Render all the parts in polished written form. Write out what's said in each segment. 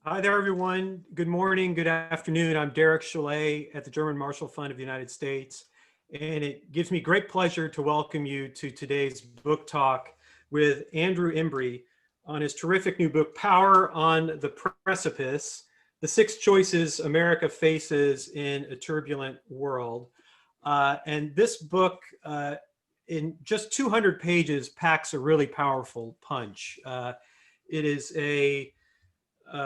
Hi there, everyone. Good morning, good afternoon. I'm Derek Chollet at the German Marshall Fund of the United States, and it gives me great pleasure to welcome you to today's book talk with Andrew Imbrie on his terrific new book, Power on the Precipice, The Six Choices America Faces in a Turbulent World. And this book, in just 200 pages, packs a really powerful punch. It is a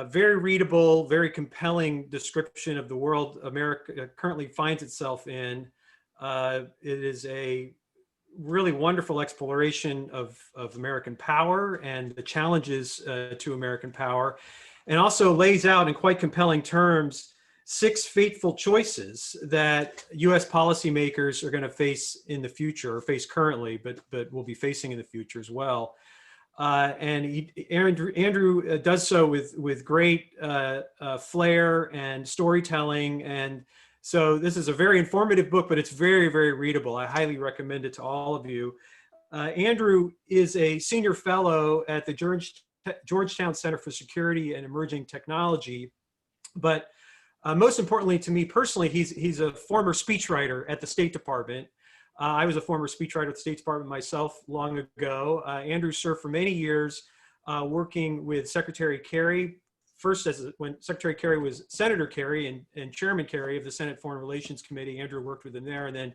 very readable, very compelling description of the world America currently finds itself in. It is a really wonderful exploration of American power and the challenges to American power, and also lays out in quite compelling terms six fateful choices that U.S. policymakers are going to face in the future, or face currently, but will be facing in the future as well. And Andrew does so with great flair and storytelling. And so this is a very informative book, but it's very, very readable. I highly recommend it to all of you. Andrew is a senior fellow at the Georgetown Center for Security and Emerging Technology. But most importantly to me personally, he's a former speechwriter at the State Department. I was a former speechwriter at the State Department myself long ago. Andrew served for many years working with Secretary Kerry, first when Secretary Kerry was Senator Kerry and Chairman Kerry of the Senate Foreign Relations Committee. Andrew worked with him there, and then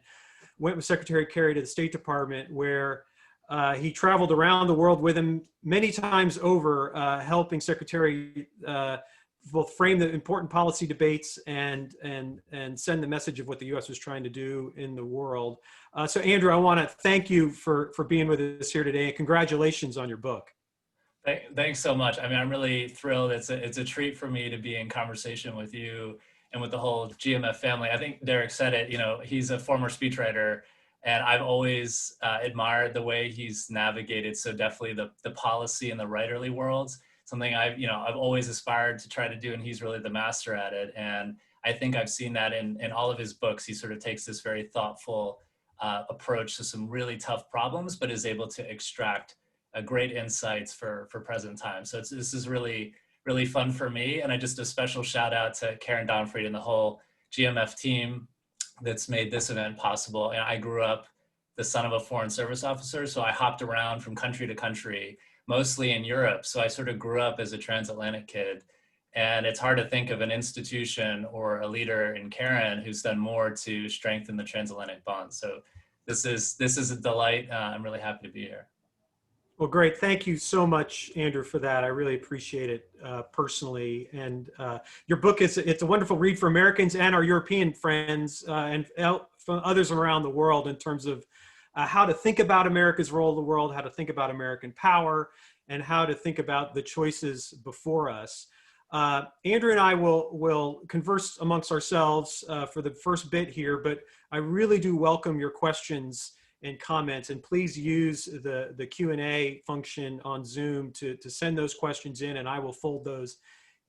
went with Secretary Kerry to the State Department, where he traveled around the world with him many times over, helping Secretary both frame the important policy debates and send the message of what the U.S. was trying to do in the world. So Andrew, I want to thank you for being with us here today, and congratulations on your book. Thanks so much. I mean, I'm really thrilled. It's a treat for me to be in conversation with you and with the whole GMF family. I think Derek said it, he's a former speechwriter, and I've always admired the way he's navigated so deftly the policy and the writerly worlds. Something I've always aspired to try to do, and he's really the master at it. And I think I've seen that in all of his books. He sort of takes this very thoughtful approach to some really tough problems, but is able to extract great insights for present time. So this is really, really fun for me. And a special shout out to Karen Donfried and the whole GMF team that's made this event possible. And I grew up the son of a foreign service officer, so I hopped around from country to country, mostly in Europe. So I sort of grew up as a transatlantic kid. And it's hard to think of an institution or a leader in Karen who's done more to strengthen the transatlantic bond. So this is a delight. I'm really happy to be here. Well, great. Thank you so much, Andrew, for that. I really appreciate it personally. And your book it's a wonderful read for Americans and our European friends and from others around the world in terms of how to think about America's role in the world, how to think about American power, and how to think about the choices before us. Andrew and I will converse amongst ourselves for the first bit here, but I really do welcome your questions and comments, and please use the Q&A function on Zoom to send those questions in, and I will fold those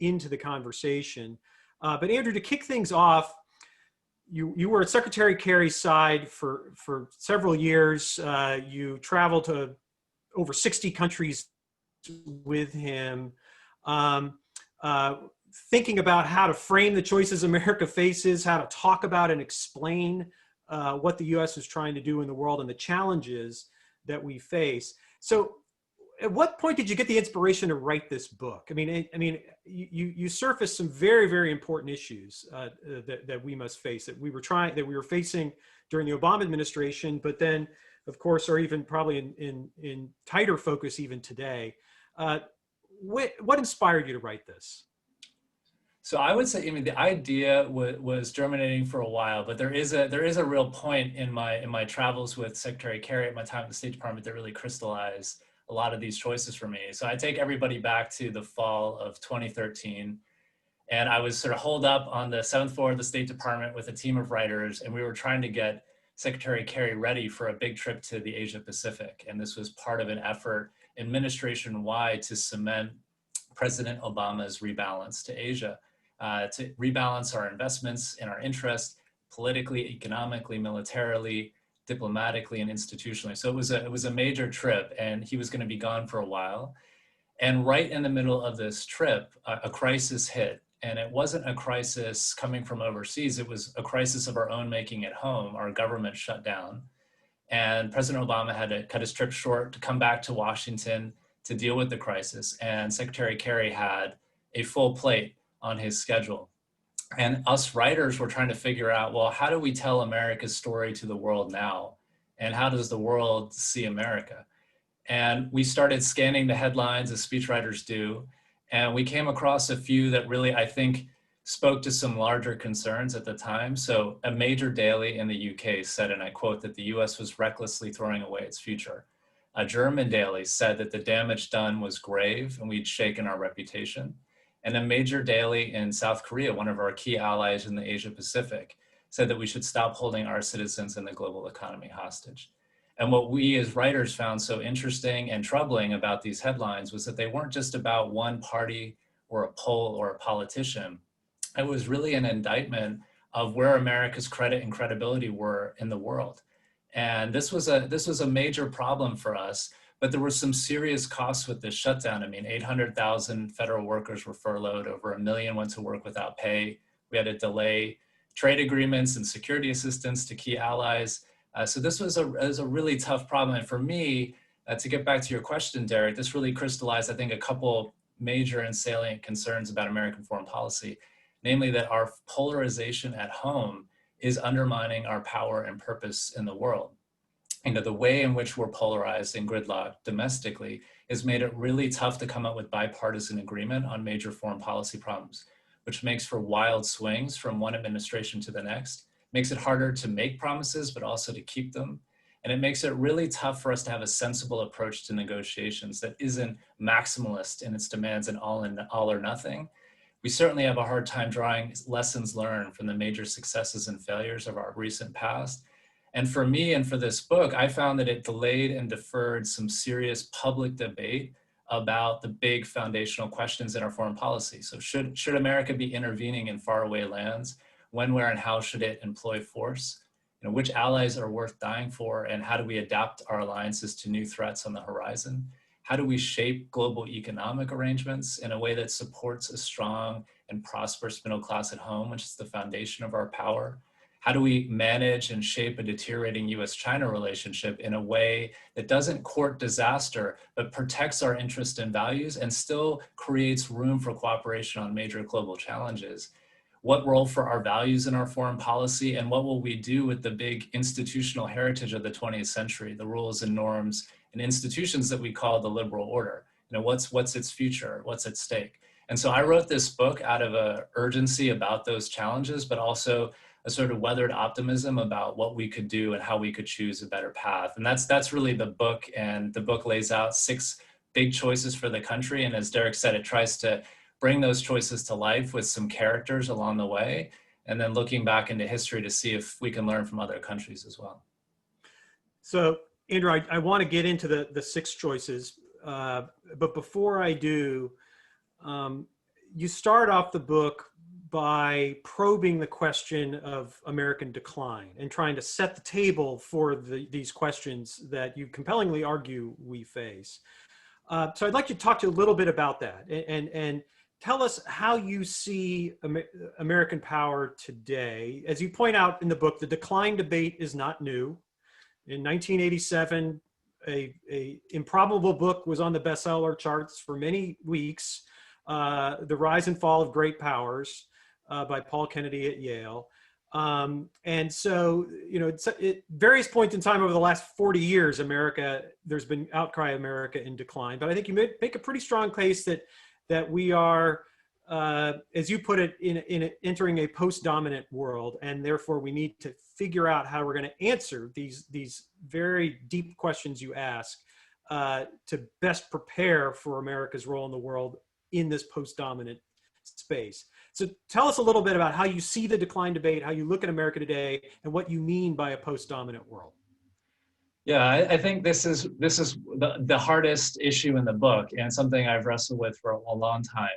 into the conversation. But Andrew, to kick things off, you were at Secretary Kerry's side for several years. You traveled to over 60 countries with him, thinking about how to frame the choices America faces, how to talk about and explain what the U.S. is trying to do in the world and the challenges that we face. So at what point did you get the inspiration to write this book? I mean, you surfaced some very, very important issues that we must face, that we were facing during the Obama administration, but then, of course, are even probably in tighter focus even today. What inspired you to write this? So I would say, the idea was germinating for a while, but there is a real point in my travels with Secretary Kerry at my time at the State Department that really crystallized a lot of these choices for me. So I take everybody back to the fall of 2013, and I was sort of holed up on the 7th floor of the State Department with a team of writers, and we were trying to get Secretary Kerry ready for a big trip to the Asia Pacific. And this was part of an effort administration-wide to cement President Obama's rebalance to Asia. To rebalance our investments and our interests politically, economically, militarily, diplomatically, and institutionally. So it was a major trip, and he was going to be gone for a while. And right in the middle of this trip, a crisis hit. And it wasn't a crisis coming from overseas. It was a crisis of our own making at home. Our government shut down. And President Obama had to cut his trip short to come back to Washington to deal with the crisis. And Secretary Kerry had a full plate on his schedule. And us writers were trying to figure out, well, how do we tell America's story to the world now? And how does the world see America? And we started scanning the headlines as speechwriters do. And we came across a few that really, I think, spoke to some larger concerns at the time. So a major daily in the UK said, and I quote, that the US was recklessly throwing away its future. A German daily said that the damage done was grave and we'd shaken our reputation. And a major daily in South Korea, one of our key allies in the Asia Pacific, said that we should stop holding our citizens and the global economy hostage. And what we as writers found so interesting and troubling about these headlines was that they weren't just about one party or a poll or a politician. It was really an indictment of where America's credit and credibility were in the world. And this was a major problem for us, but there were some serious costs with this shutdown. I mean, 800,000 federal workers were furloughed, over 1 million went to work without pay. We had to delay trade agreements and security assistance to key allies. So this was a really tough problem. And for me, to get back to your question, Derek, this really crystallized, I think, a couple major and salient concerns about American foreign policy, namely that our polarization at home is undermining our power and purpose in the world. You know, the way in which we're polarized and gridlocked domestically has made it really tough to come up with bipartisan agreement on major foreign policy problems, which makes for wild swings from one administration to the next, makes it harder to make promises, but also to keep them. And it makes it really tough for us to have a sensible approach to negotiations that isn't maximalist in its demands and all or nothing. We certainly have a hard time drawing lessons learned from the major successes and failures of our recent past. And for me and for this book, I found that it delayed and deferred some serious public debate about the big foundational questions in our foreign policy. So should America be intervening in faraway lands? When, where, and how should it employ force? You know, which allies are worth dying for, and how do we adapt our alliances to new threats on the horizon? How do we shape global economic arrangements in a way that supports a strong and prosperous middle class at home, which is the foundation of our power? How do we manage and shape a deteriorating US-China relationship in a way that doesn't court disaster, but protects our interests and values and still creates room for cooperation on major global challenges? What role for our values in our foreign policy, and what will we do with the big institutional heritage of the 20th century, the rules and norms and institutions that we call the liberal order? You know, what's its future? What's at stake? And so I wrote this book out of an urgency about those challenges, but also a sort of weathered optimism about what we could do and how we could choose a better path. And that's really the book. And the book lays out 6 big choices for the country. And as Derek said, it tries to bring those choices to life with some characters along the way, and then looking back into history to see if we can learn from other countries as well. So, Andrew, I want to get into the 6 choices, but before I do, you start off the book by probing the question of American decline and trying to set the table for these questions that you compellingly argue we face. So I'd like you to talk to you a little bit about that and tell us how you see American power today. As you point out in the book, the decline debate is not new. In 1987, a improbable book was on the bestseller charts for many weeks, The Rise and Fall of Great Powers by Paul Kennedy at Yale. And so, you know, at various points in time over the last 40 years, there's been outcry of America in decline. But I think you make a pretty strong case that we are, as you put it, in entering a post-dominant world, and therefore we need to figure out how we're going to answer these very deep questions you ask to best prepare for America's role in the world in this post-dominant space. So tell us a little bit about how you see the decline debate, how you look at America today, and what you mean by a post-dominant world. Yeah, I think this is the hardest issue in the book, and something I've wrestled with for a long time.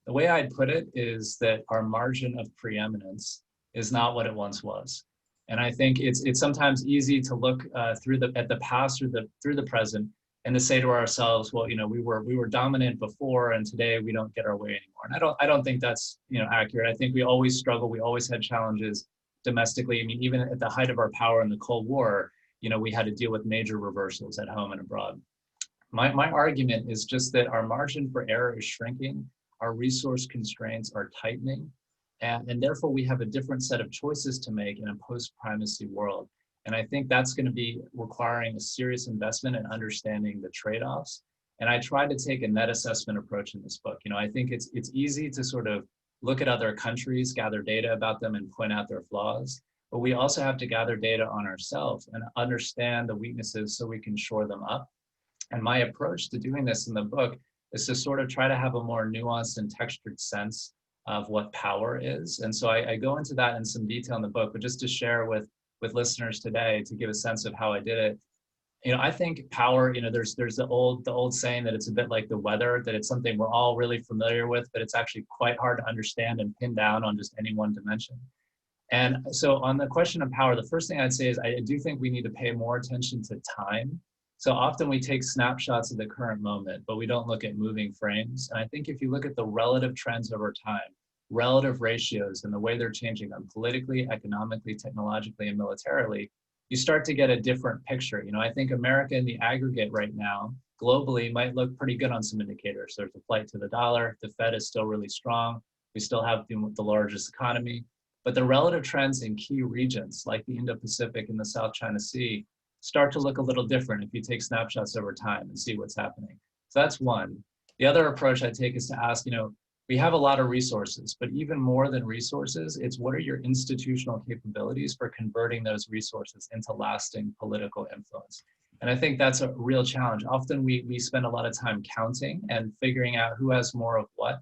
The way I'd put it is that our margin of preeminence is not what it once was. And I think it's sometimes easy to look at the past or through the present and to say to ourselves, well, we were dominant before, and today we don't get our way anymore. And I don't think that's accurate. I think we always struggle. We always had challenges domestically. I mean, even at the height of our power in the Cold War, we had to deal with major reversals at home and abroad. My argument is just that our margin for error is shrinking, our resource constraints are tightening, and therefore we have a different set of choices to make in a post-primacy world. And I think that's going to be requiring a serious investment in understanding the trade-offs. And I tried to take a net assessment approach in this book. I think it's easy to sort of look at other countries, gather data about them, and point out their flaws. But we also have to gather data on ourselves and understand the weaknesses so we can shore them up. And my approach to doing this in the book is to sort of try to have a more nuanced and textured sense of what power is. And so I go into that in some detail in the book, but just to share with listeners today, to give a sense of how I did it. I think power, there's the old saying that it's a bit like the weather, that it's something we're all really familiar with, but it's actually quite hard to understand and pin down on just any one dimension. And so on the question of power, the first thing I'd say is I do think we need to pay more attention to time. So often we take snapshots of the current moment, but we don't look at moving frames. And I think if you look at the relative trends over time, relative ratios and the way they're changing on politically, economically, technologically, and militarily, you start to get a different picture. I think America in the aggregate right now, globally, might look pretty good on some indicators. There's a flight to the dollar. The Fed is still really strong. We still have the largest economy. But the relative trends in key regions like the Indo-Pacific and the South China Sea start to look a little different if you take snapshots over time and see what's happening. So that's one. The other approach I take is to ask, we have a lot of resources, but even more than resources, it's what are your institutional capabilities for converting those resources into lasting political influence? And I think that's a real challenge. Often we spend a lot of time counting and figuring out who has more of what.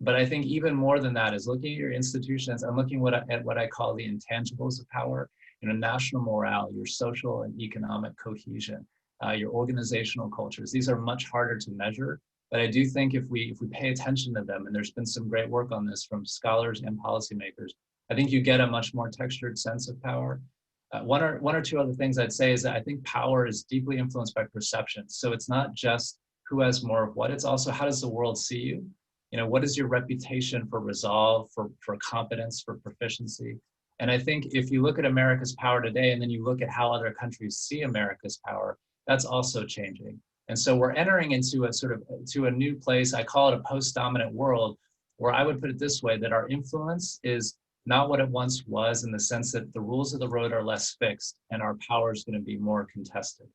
But I think even more than that is looking at your institutions and looking at what I call the intangibles of power, national morale, your social and economic cohesion, your organizational cultures. These are much harder to measure. But I do think if we pay attention to them, and there's been some great work on this from scholars and policymakers, I think you get a much more textured sense of power. One or two other things I'd say is that I think power is deeply influenced by perception. So it's not just who has more of what, it's also how does the world see you? What is your reputation for resolve, for competence, for proficiency? And I think if you look at America's power today, and then you look at how other countries see America's power, that's also changing. And so we're entering into a new place. I call it a post-dominant world, where I would put it this way, that our influence is not what it once was, in the sense that the rules of the road are less fixed and our power is going to be more contested.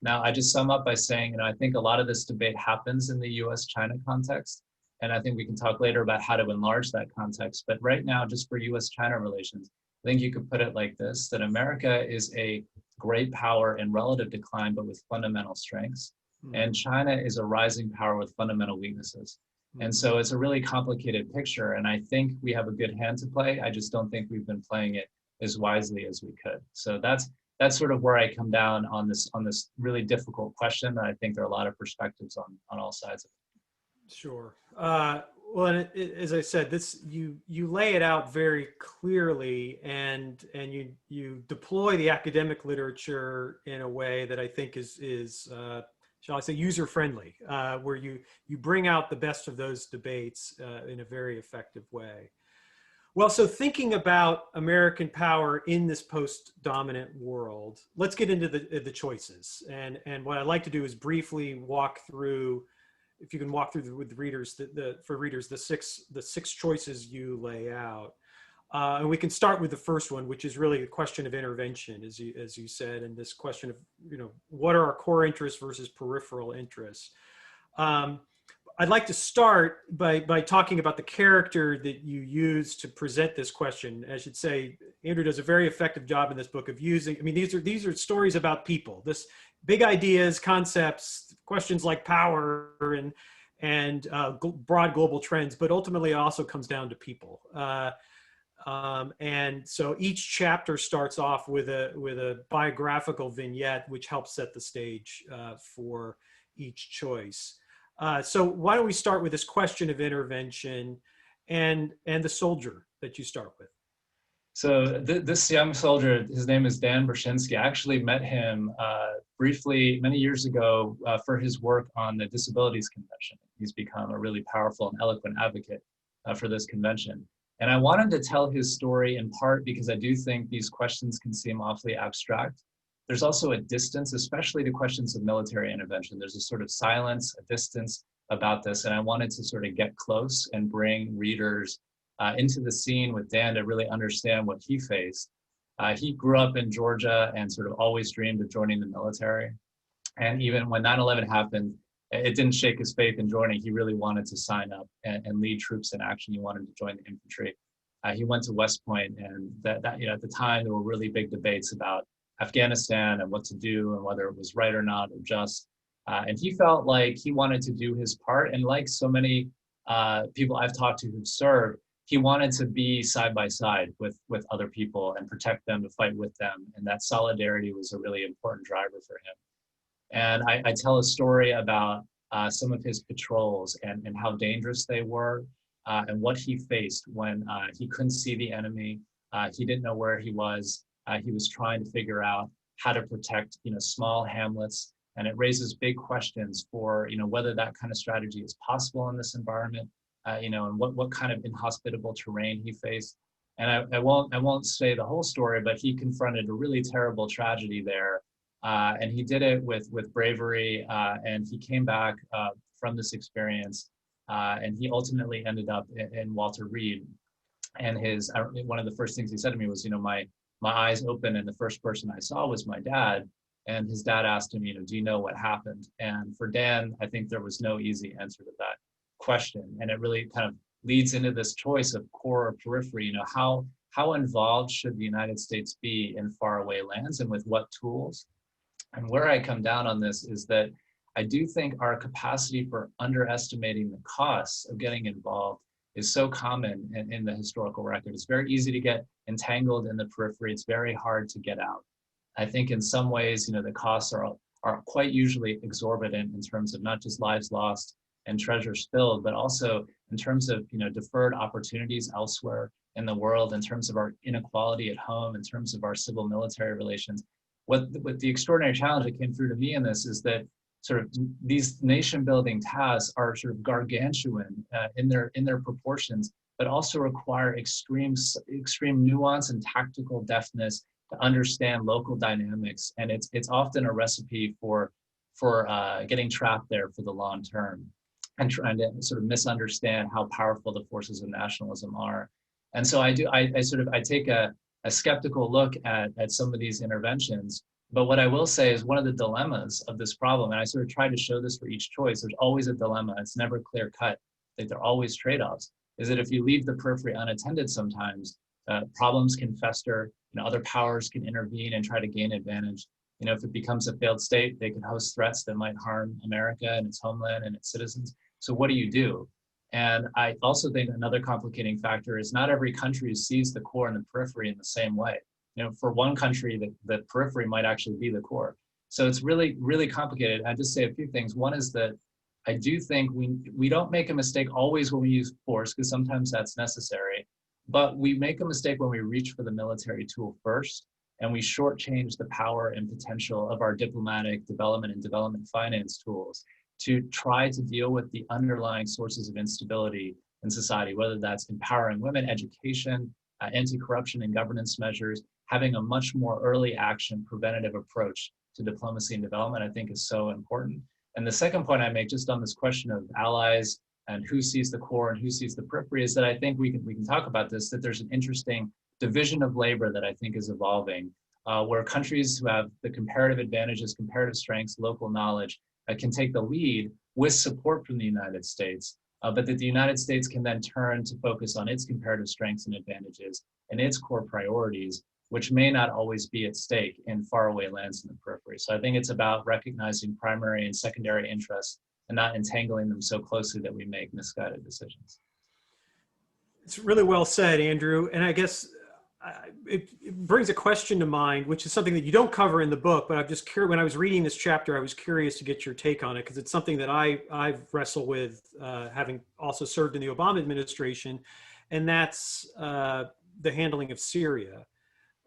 Now, I just sum up by saying, I think a lot of this debate happens in the US-China context. And I think we can talk later about how to enlarge that context. But right now, just for US-China relations, I think you could put it like this, that America is a great power in relative decline, but with fundamental strengths. And China is a rising power with fundamental weaknesses. And so it's a really complicated picture. And I think we have a good hand to play. I just don't think we've been playing it as wisely as we could. So that's sort of where I come down on this really difficult question. And I think there are a lot of perspectives on all sides of it. Sure. Well, and as I said, you lay it out very clearly, and you deploy the academic literature in a way that I think is shall I say, user-friendly, where you bring out the best of those debates in a very effective way. Well, so thinking about American power in this post-dominant world, let's get into the choices. And what I'd like to do is briefly walk through, if you can walk through with readers, the six choices you lay out. And we can start with the first one, which is really the question of intervention, as you said, and this question of, what are our core interests versus peripheral interests? I'd like to start by talking about the character that you use to present this question. I should say, Andrew does a very effective job in this book of using, these are stories about people, this big ideas, concepts, questions like power and broad global trends, but ultimately it also comes down to people. And so each chapter starts off with a biographical vignette, which helps set the stage for each choice. So why don't we start with this question of intervention and the soldier that you start with? So this young soldier, his name is Dan Brzezinski. I actually met him briefly many years ago for his work on the Disabilities Convention. He's become a really powerful and eloquent advocate for this convention. And I wanted to tell his story in part because I do think these questions can seem awfully abstract. There's also a distance, especially to questions of military intervention. There's a sort of silence, a distance about this. And I wanted to sort of get close and bring readers into the scene with Dan to really understand what he faced. He grew up in Georgia and sort of always dreamed of joining the military. And even when 9/11 happened, it didn't shake his faith in joining. He really wanted to sign up and lead troops in action. He wanted to join the infantry. He went to West Point, and at the time there were really big debates about Afghanistan and what to do and whether it was right or not or just. And he felt like he wanted to do his part. And like so many people I've talked to who've served, he wanted to be side by side with other people and protect them, to fight with them. And that solidarity was a really important driver for him. And I tell a story about some of his patrols and how dangerous they were and what he faced when he couldn't see the enemy. He didn't know where he was. He was trying to figure out how to protect, small hamlets. And it raises big questions for, whether that kind of strategy is possible in this environment. And what kind of inhospitable terrain he faced. And I won't say the whole story, but he confronted a really terrible tragedy there. And he did it with bravery, and he came back from this experience, and he ultimately ended up in Walter Reed. And one of the first things he said to me was, my eyes opened, and the first person I saw was my dad. And his dad asked him, do you know what happened? And for Dan, I think there was no easy answer to that question. And it really kind of leads into this choice of core or periphery. How involved should the United States be in faraway lands, and with what tools? And where I come down on this is that I do think our capacity for underestimating the costs of getting involved is so common in the historical record. It's very easy to get entangled in the periphery. It's very hard to get out. I think in some ways, the costs are quite usually exorbitant in terms of not just lives lost and treasure spilled, but also in terms of deferred opportunities elsewhere in the world, in terms of our inequality at home, in terms of our civil military relations. What the extraordinary challenge that came through to me in this is that sort of these nation building tasks are sort of gargantuan in their proportions, but also require extreme nuance and tactical deftness to understand local dynamics. And it's often a recipe for getting trapped there for the long term and trying to sort of misunderstand how powerful the forces of nationalism are. And so I take a skeptical look at some of these interventions. But what I will say is one of the dilemmas of this problem, and I sort of try to show this for each choice, there's always a dilemma. It's never clear cut. Like, there are always trade-offs, is that if you leave the periphery unattended sometimes, problems can fester, other powers can intervene and try to gain advantage. If it becomes a failed state, they can host threats that might harm America and its homeland and its citizens. So what do you do? And I also think another complicating factor is not every country sees the core and the periphery in the same way. For one country, the periphery might actually be the core. So it's really, really complicated. I'll just say a few things. One is that I do think we don't make a mistake always when we use force, because sometimes that's necessary, but we make a mistake when we reach for the military tool first, and we shortchange the power and potential of our diplomatic development and development finance tools to try to deal with the underlying sources of instability in society, whether that's empowering women, education, anti-corruption and governance measures. Having a much more early action preventative approach to diplomacy and development, I think, is so important. And the second point I make just on this question of allies and who sees the core and who sees the periphery is that I think we can talk about this, that there's an interesting division of labor that I think is evolving, where countries who have the comparative advantages, comparative strengths, local knowledge can take the lead with support from the United States, but that the United States can then turn to focus on its comparative strengths and advantages and its core priorities, which may not always be at stake in faraway lands in the periphery. So I think it's about recognizing primary and secondary interests and not entangling them so closely that we make misguided decisions. It's really well said, Andrew. And I guess it brings a question to mind, which is something that you don't cover in the book, but I'm just curious, when I was reading this chapter, I was curious to get your take on it, because it's something that I've wrestled with, having also served in the Obama administration. And that's the handling of Syria.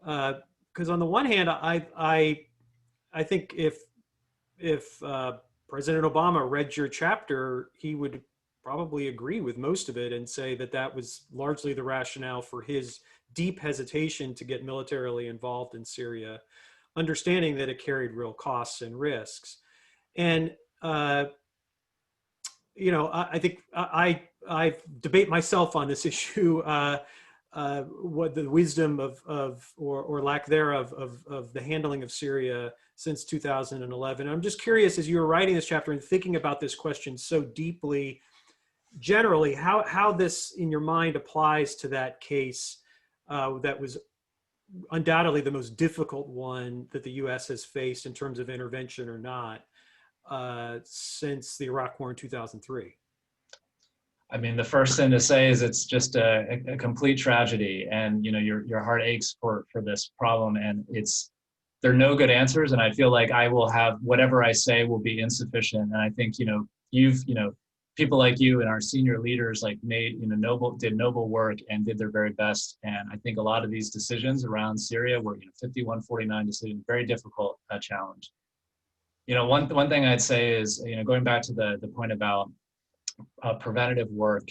Because on the one hand, I think if President Obama read your chapter, he would probably agree with most of it and say that that was largely the rationale for his deep hesitation to get militarily involved in Syria, understanding that it carried real costs and risks. And I think I debate myself on this issue. What the wisdom or lack thereof of the handling of Syria since 2011. I'm just curious, as you were writing this chapter and thinking about this question so deeply, generally, how this in your mind applies to that case that was undoubtedly the most difficult one that the U.S. has faced in terms of intervention or not since the Iraq War in 2003. I mean, the first thing to say is it's just a complete tragedy, and your heart aches for this problem, and there are no good answers, and I feel like I will have whatever I say will be insufficient. And I think people like you and our senior leaders did noble work and did their very best. And I think a lot of these decisions around Syria were 51-49 decisions, very difficult challenge. One thing I'd say is going back to the point about preventative work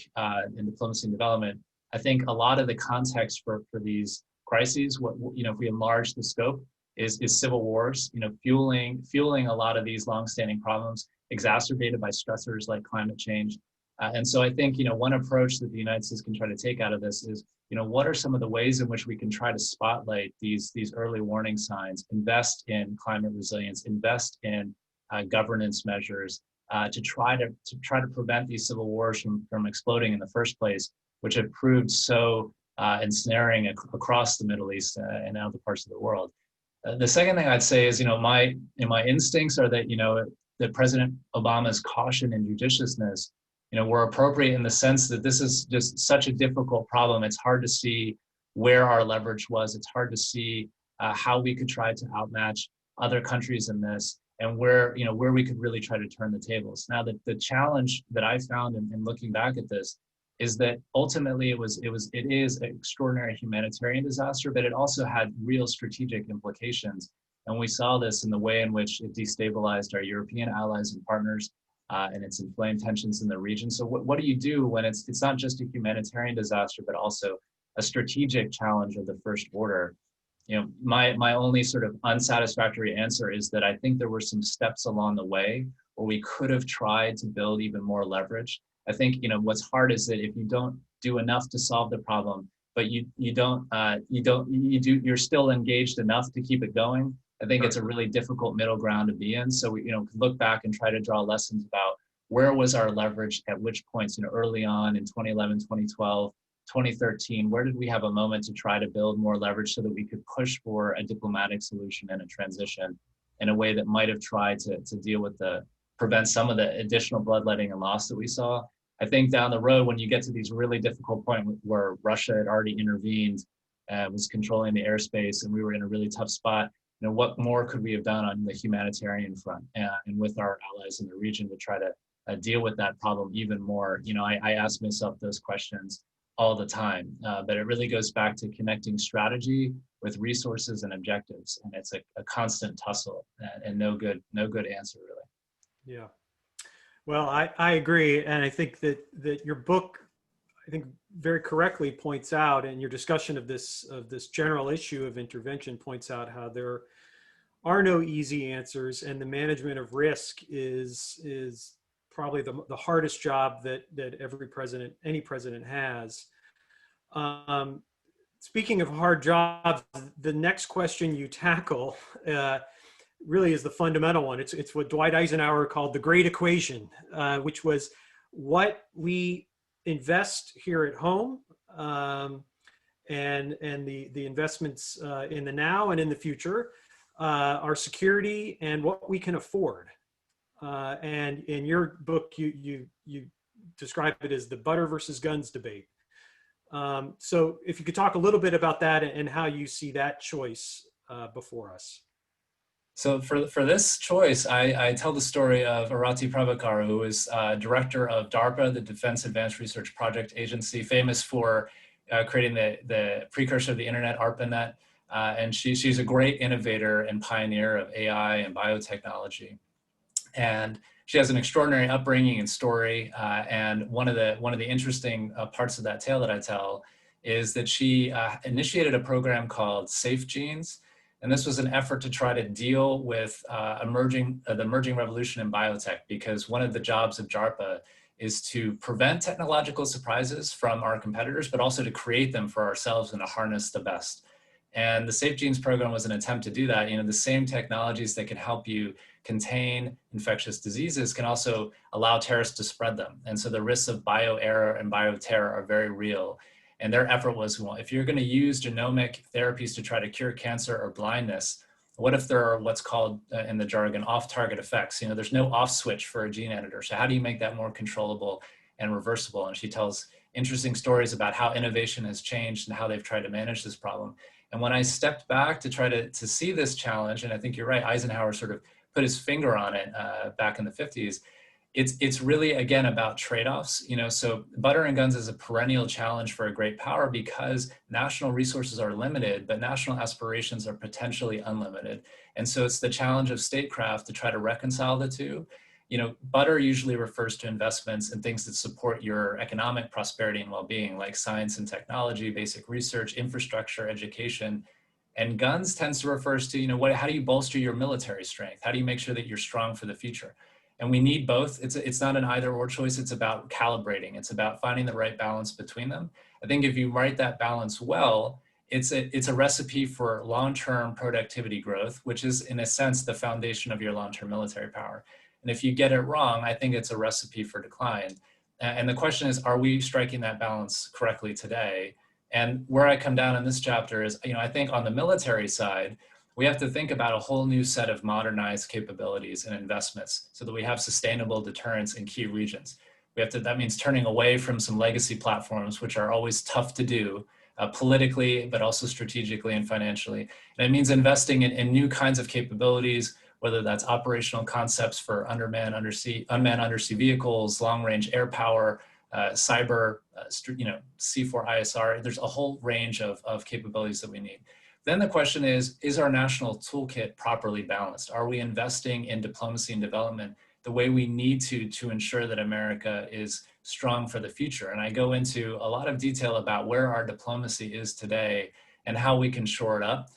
in diplomacy and development. I think a lot of the context for these crises, if we enlarge the scope, is civil wars, fueling a lot of these longstanding problems, exacerbated by stressors like climate change. And so I think, one approach that the United States can try to take out of this is, what are some of the ways in which we can try to spotlight these early warning signs, invest in climate resilience, invest in governance measures, to try to prevent these civil wars from exploding in the first place, which have proved so ensnaring across the Middle East and other parts of the world. The second thing I'd say is, my instincts are that, that President Obama's caution and judiciousness, were appropriate in the sense that this is just such a difficult problem. It's hard to see where our leverage was. It's hard to see how we could try to outmatch other countries in this, and where we could really try to turn the tables. Now, the challenge that I found in looking back at this is that ultimately it is an extraordinary humanitarian disaster, but it also had real strategic implications. And we saw this in the way in which it destabilized our European allies and partners, and it's inflamed tensions in the region. So what do you do when it's not just a humanitarian disaster, but also a strategic challenge of the first order? My only sort of unsatisfactory answer is that I think there were some steps along the way where we could have tried to build even more leverage. I think, what's hard is that if you don't do enough to solve the problem, but you're still engaged enough to keep it going, I think it's a really difficult middle ground to be in. So we, can look back and try to draw lessons about where was our leverage at which points, early on in 2011, 2012, 2013, where did we have a moment to try to build more leverage so that we could push for a diplomatic solution and a transition in a way that might have tried to deal with prevent some of the additional bloodletting and loss that we saw. I think down the road, when you get to these really difficult points where Russia had already intervened, was controlling the airspace, and we were in a really tough spot, what more could we have done on the humanitarian front and with our allies in the region to try to deal with that problem even more? I ask myself those questions all the time, but it really goes back to connecting strategy with resources and objectives, and it's a constant tussle and no good answer really. Yeah, well, I agree, and I think that your book, I think, very correctly points out, and your discussion of this general issue of intervention points out how there are no easy answers, and the management of risk is probably the hardest job that any president has. Speaking of hard jobs, the next question you tackle really is the fundamental one. It's what Dwight Eisenhower called the Great Equation, which was what we invest here at home, and the investments in the now and in the future, our security, and what we can afford. And in your book, you describe it as the butter versus guns debate. So if you could talk a little bit about that and how you see that choice before us. So for this choice, I tell the story of Arati Prabhakar, who is director of DARPA, the Defense Advanced Research Project Agency, famous for creating the precursor of the internet, ARPANET. And she's a great innovator and pioneer of AI and biotechnology. And she has an extraordinary upbringing and story. And one of the interesting parts of that tale that I tell is that she initiated a program called Safe Genes. And this was an effort to try to deal with the emerging revolution in biotech, because one of the jobs of JARPA is to prevent technological surprises from our competitors, but also to create them for ourselves and to harness the best. And the Safe Genes program was an attempt to do that. You know, the same technologies that can help you contain infectious diseases can also allow terrorists to spread them. And so the risks of bio-error and bio-terror are very real. And their effort was, well, if you're going to use genomic therapies to try to cure cancer or blindness, what if there are what's called in the jargon off-target effects? You know, there's no off switch for a gene editor. So how do you make that more controllable and reversible? And she tells interesting stories about how innovation has changed and how they've tried to manage this problem. And when I stepped back to try to see this challenge, and I think you're right, Eisenhower sort of put his finger on it back in the 50s, it's really, again, about trade-offs. You know, so butter and guns is a perennial challenge for a great power because national resources are limited, but national aspirations are potentially unlimited. And so it's the challenge of statecraft to try to reconcile the two. You know, butter usually refers to investments in things that support your economic prosperity and well-being, like science and technology, basic research, infrastructure, education. And guns tends to refers to, you know, how do you bolster your military strength? How do you make sure that you're strong for the future? And we need both. It's not an either or choice. It's about calibrating. It's about finding the right balance between them. I think if you write that balance well, it's a recipe for long-term productivity growth, which is in a sense the foundation of your long-term military power. And if you get it wrong, I think it's a recipe for decline. And the question is, are we striking that balance correctly today? And where I come down in this chapter is, you know, I think on the military side, we have to think about a whole new set of modernized capabilities and investments so that we have sustainable deterrence in key regions. That means turning away from some legacy platforms, which are always tough to do politically, but also strategically and financially. And it means investing in new kinds of capabilities, whether that's operational concepts for unmanned undersea vehicles, long-range air power, cyber, C4ISR. There's a whole range of capabilities that we need. Then the question is our national toolkit properly balanced? Are we investing in diplomacy and development the way we need to ensure that America is strong for the future? And I go into a lot of detail about where our diplomacy is today and how we can shore it up.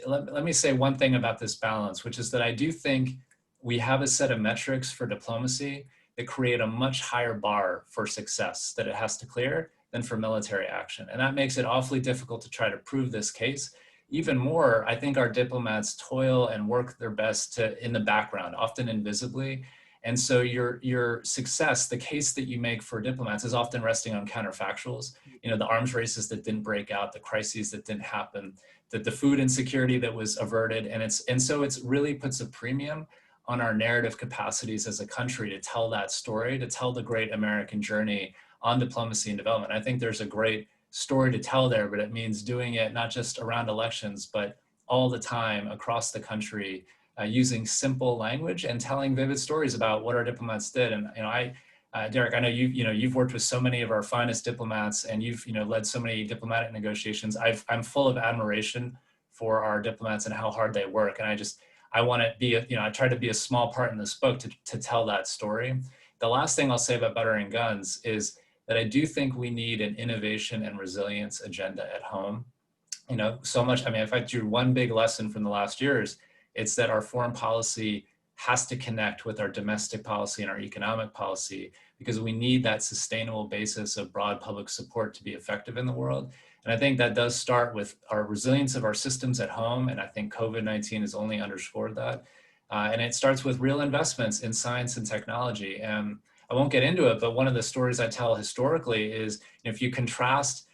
Let me say one thing about this balance, which is that I do think we have a set of metrics for diplomacy that create a much higher bar for success that it has to clear than for military action. And that makes it awfully difficult to try to prove this case. Even more, I think our diplomats toil and work their best in the background, often invisibly. And so your success, the case that you make for diplomats is often resting on counterfactuals. You know, the arms races that didn't break out, the crises that didn't happen, the food insecurity that was averted. And so it's really puts a premium on our narrative capacities as a country to tell that story, to tell the great American journey on diplomacy and development. I think there's a great story to tell there, but it means doing it not just around elections, but all the time across the country, using simple language and telling vivid stories about what our diplomats did. And you know, Derek, I know you've worked with so many of our finest diplomats, and you've led so many diplomatic negotiations. I'm full of admiration for our diplomats and how hard they work. And I want to be I try to be a small part in this book to tell that story. The last thing I'll say about butter and guns is that I do think we need an innovation and resilience agenda at home. You know, so much, I mean, if I drew one big lesson from the last years, it's that our foreign policy has to connect with our domestic policy and our economic policy, because we need that sustainable basis of broad public support to be effective in the world. And I think that does start with our resilience of our systems at home. And I think COVID-19 has only underscored that. And it starts with real investments in science and technology. And I won't get into it, but one of the stories I tell historically is, if you contrast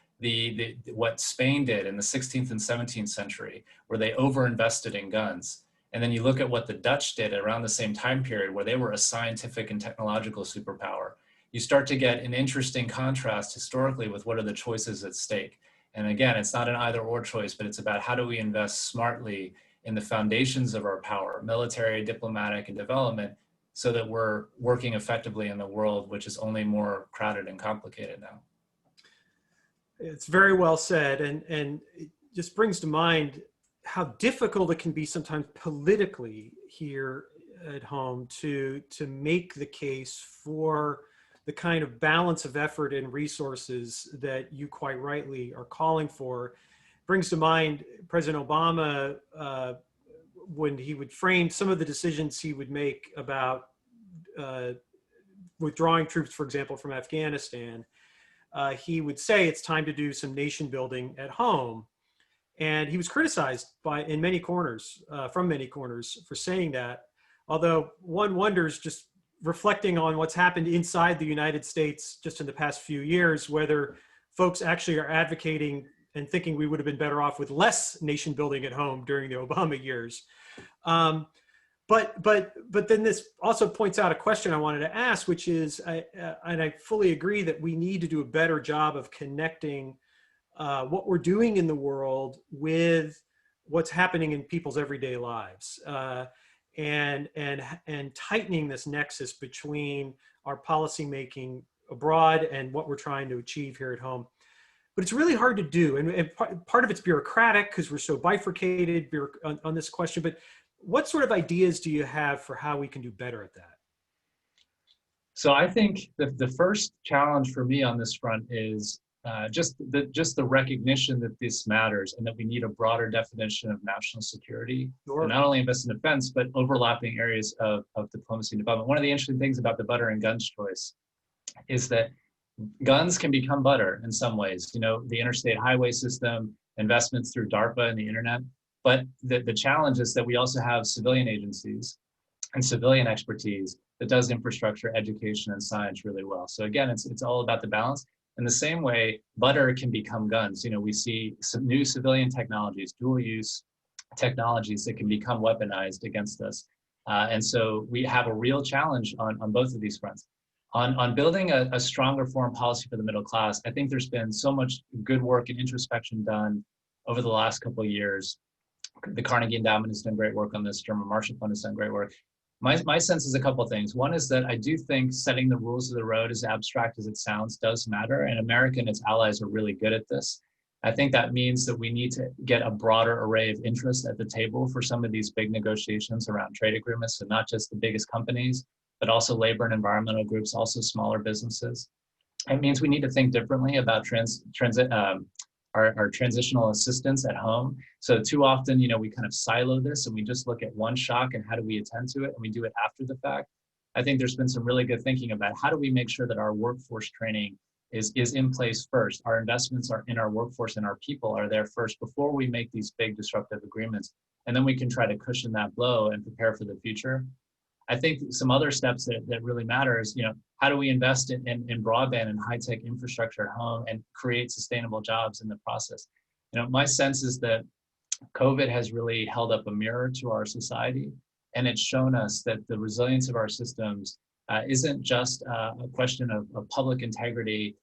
what Spain did in the 16th and 17th century, where they overinvested in guns, and then you look at what the Dutch did around the same time period, where they were a scientific and technological superpower, you start to get an interesting contrast historically with what are the choices at stake. And again, it's not an either or choice, but it's about how do we invest smartly in the foundations of our power, military, diplomatic, and development, so that we're working effectively in the world, which is only more crowded and complicated now. It's very well said, and it just brings to mind how difficult it can be sometimes politically here at home to make the case for the kind of balance of effort and resources that you quite rightly are calling for. Brings to mind President Obama, when he would frame some of the decisions he would make about uh, withdrawing troops, for example, from Afghanistan. He would say it's time to do some nation building at home. And he was criticized in many corners, from many corners, for saying that. Although one wonders, just reflecting on what's happened inside the United States just in the past few years, whether folks actually are advocating and thinking we would have been better off with less nation building at home during the Obama years. But then this also points out a question I wanted to ask, which is, and I fully agree that we need to do a better job of connecting what we're doing in the world with what's happening in people's everyday lives, and tightening this nexus between our policymaking abroad and what we're trying to achieve here at home. But it's really hard to do, and part of it's bureaucratic because we're so bifurcated on this question. But what sort of ideas do you have for how we can do better at that? So I think the first challenge for me on this front is just the recognition that this matters and that we need a broader definition of national security. Sure. And not only invest in defense, but overlapping areas of diplomacy and development. One of the interesting things about the butter and guns choice is that guns can become butter in some ways. You know, the interstate highway system, investments through DARPA and the internet. But the challenge is that we also have civilian agencies and civilian expertise that does infrastructure, education, and science really well. So again, it's all about the balance. In the same way, butter can become guns. You know, we see some new civilian technologies, dual use technologies that can become weaponized against us. And so we have a real challenge on both of these fronts. On building a stronger foreign policy for the middle class, I think there's been so much good work and introspection done over the last couple of years. The Carnegie Endowment has done great work on this. German Marshall Fund has done great work. My sense is a couple of things. One is that I do think setting the rules of the road, as abstract as it sounds, does matter. And America and its allies are really good at this. I think that means that we need to get a broader array of interest at the table for some of these big negotiations around trade agreements. So not just the biggest companies, but also labor and environmental groups, also smaller businesses. It means we need to think differently about our transitional assistance at home. So too often, you know, we kind of silo this and we just look at one shock and how do we attend to it, and we do it after the fact. I think there's been some really good thinking about how do we make sure that our workforce training is in place first. Our investments are in our workforce and our people are there first before we make these big disruptive agreements. And then we can try to cushion that blow and prepare for the future. I think some other steps that really matter is, you know, how do we invest in broadband and high-tech infrastructure at home and create sustainable jobs in the process? You know, my sense is that COVID has really held up a mirror to our society, and it's shown us that the resilience of our systems isn't just a question of public integrity.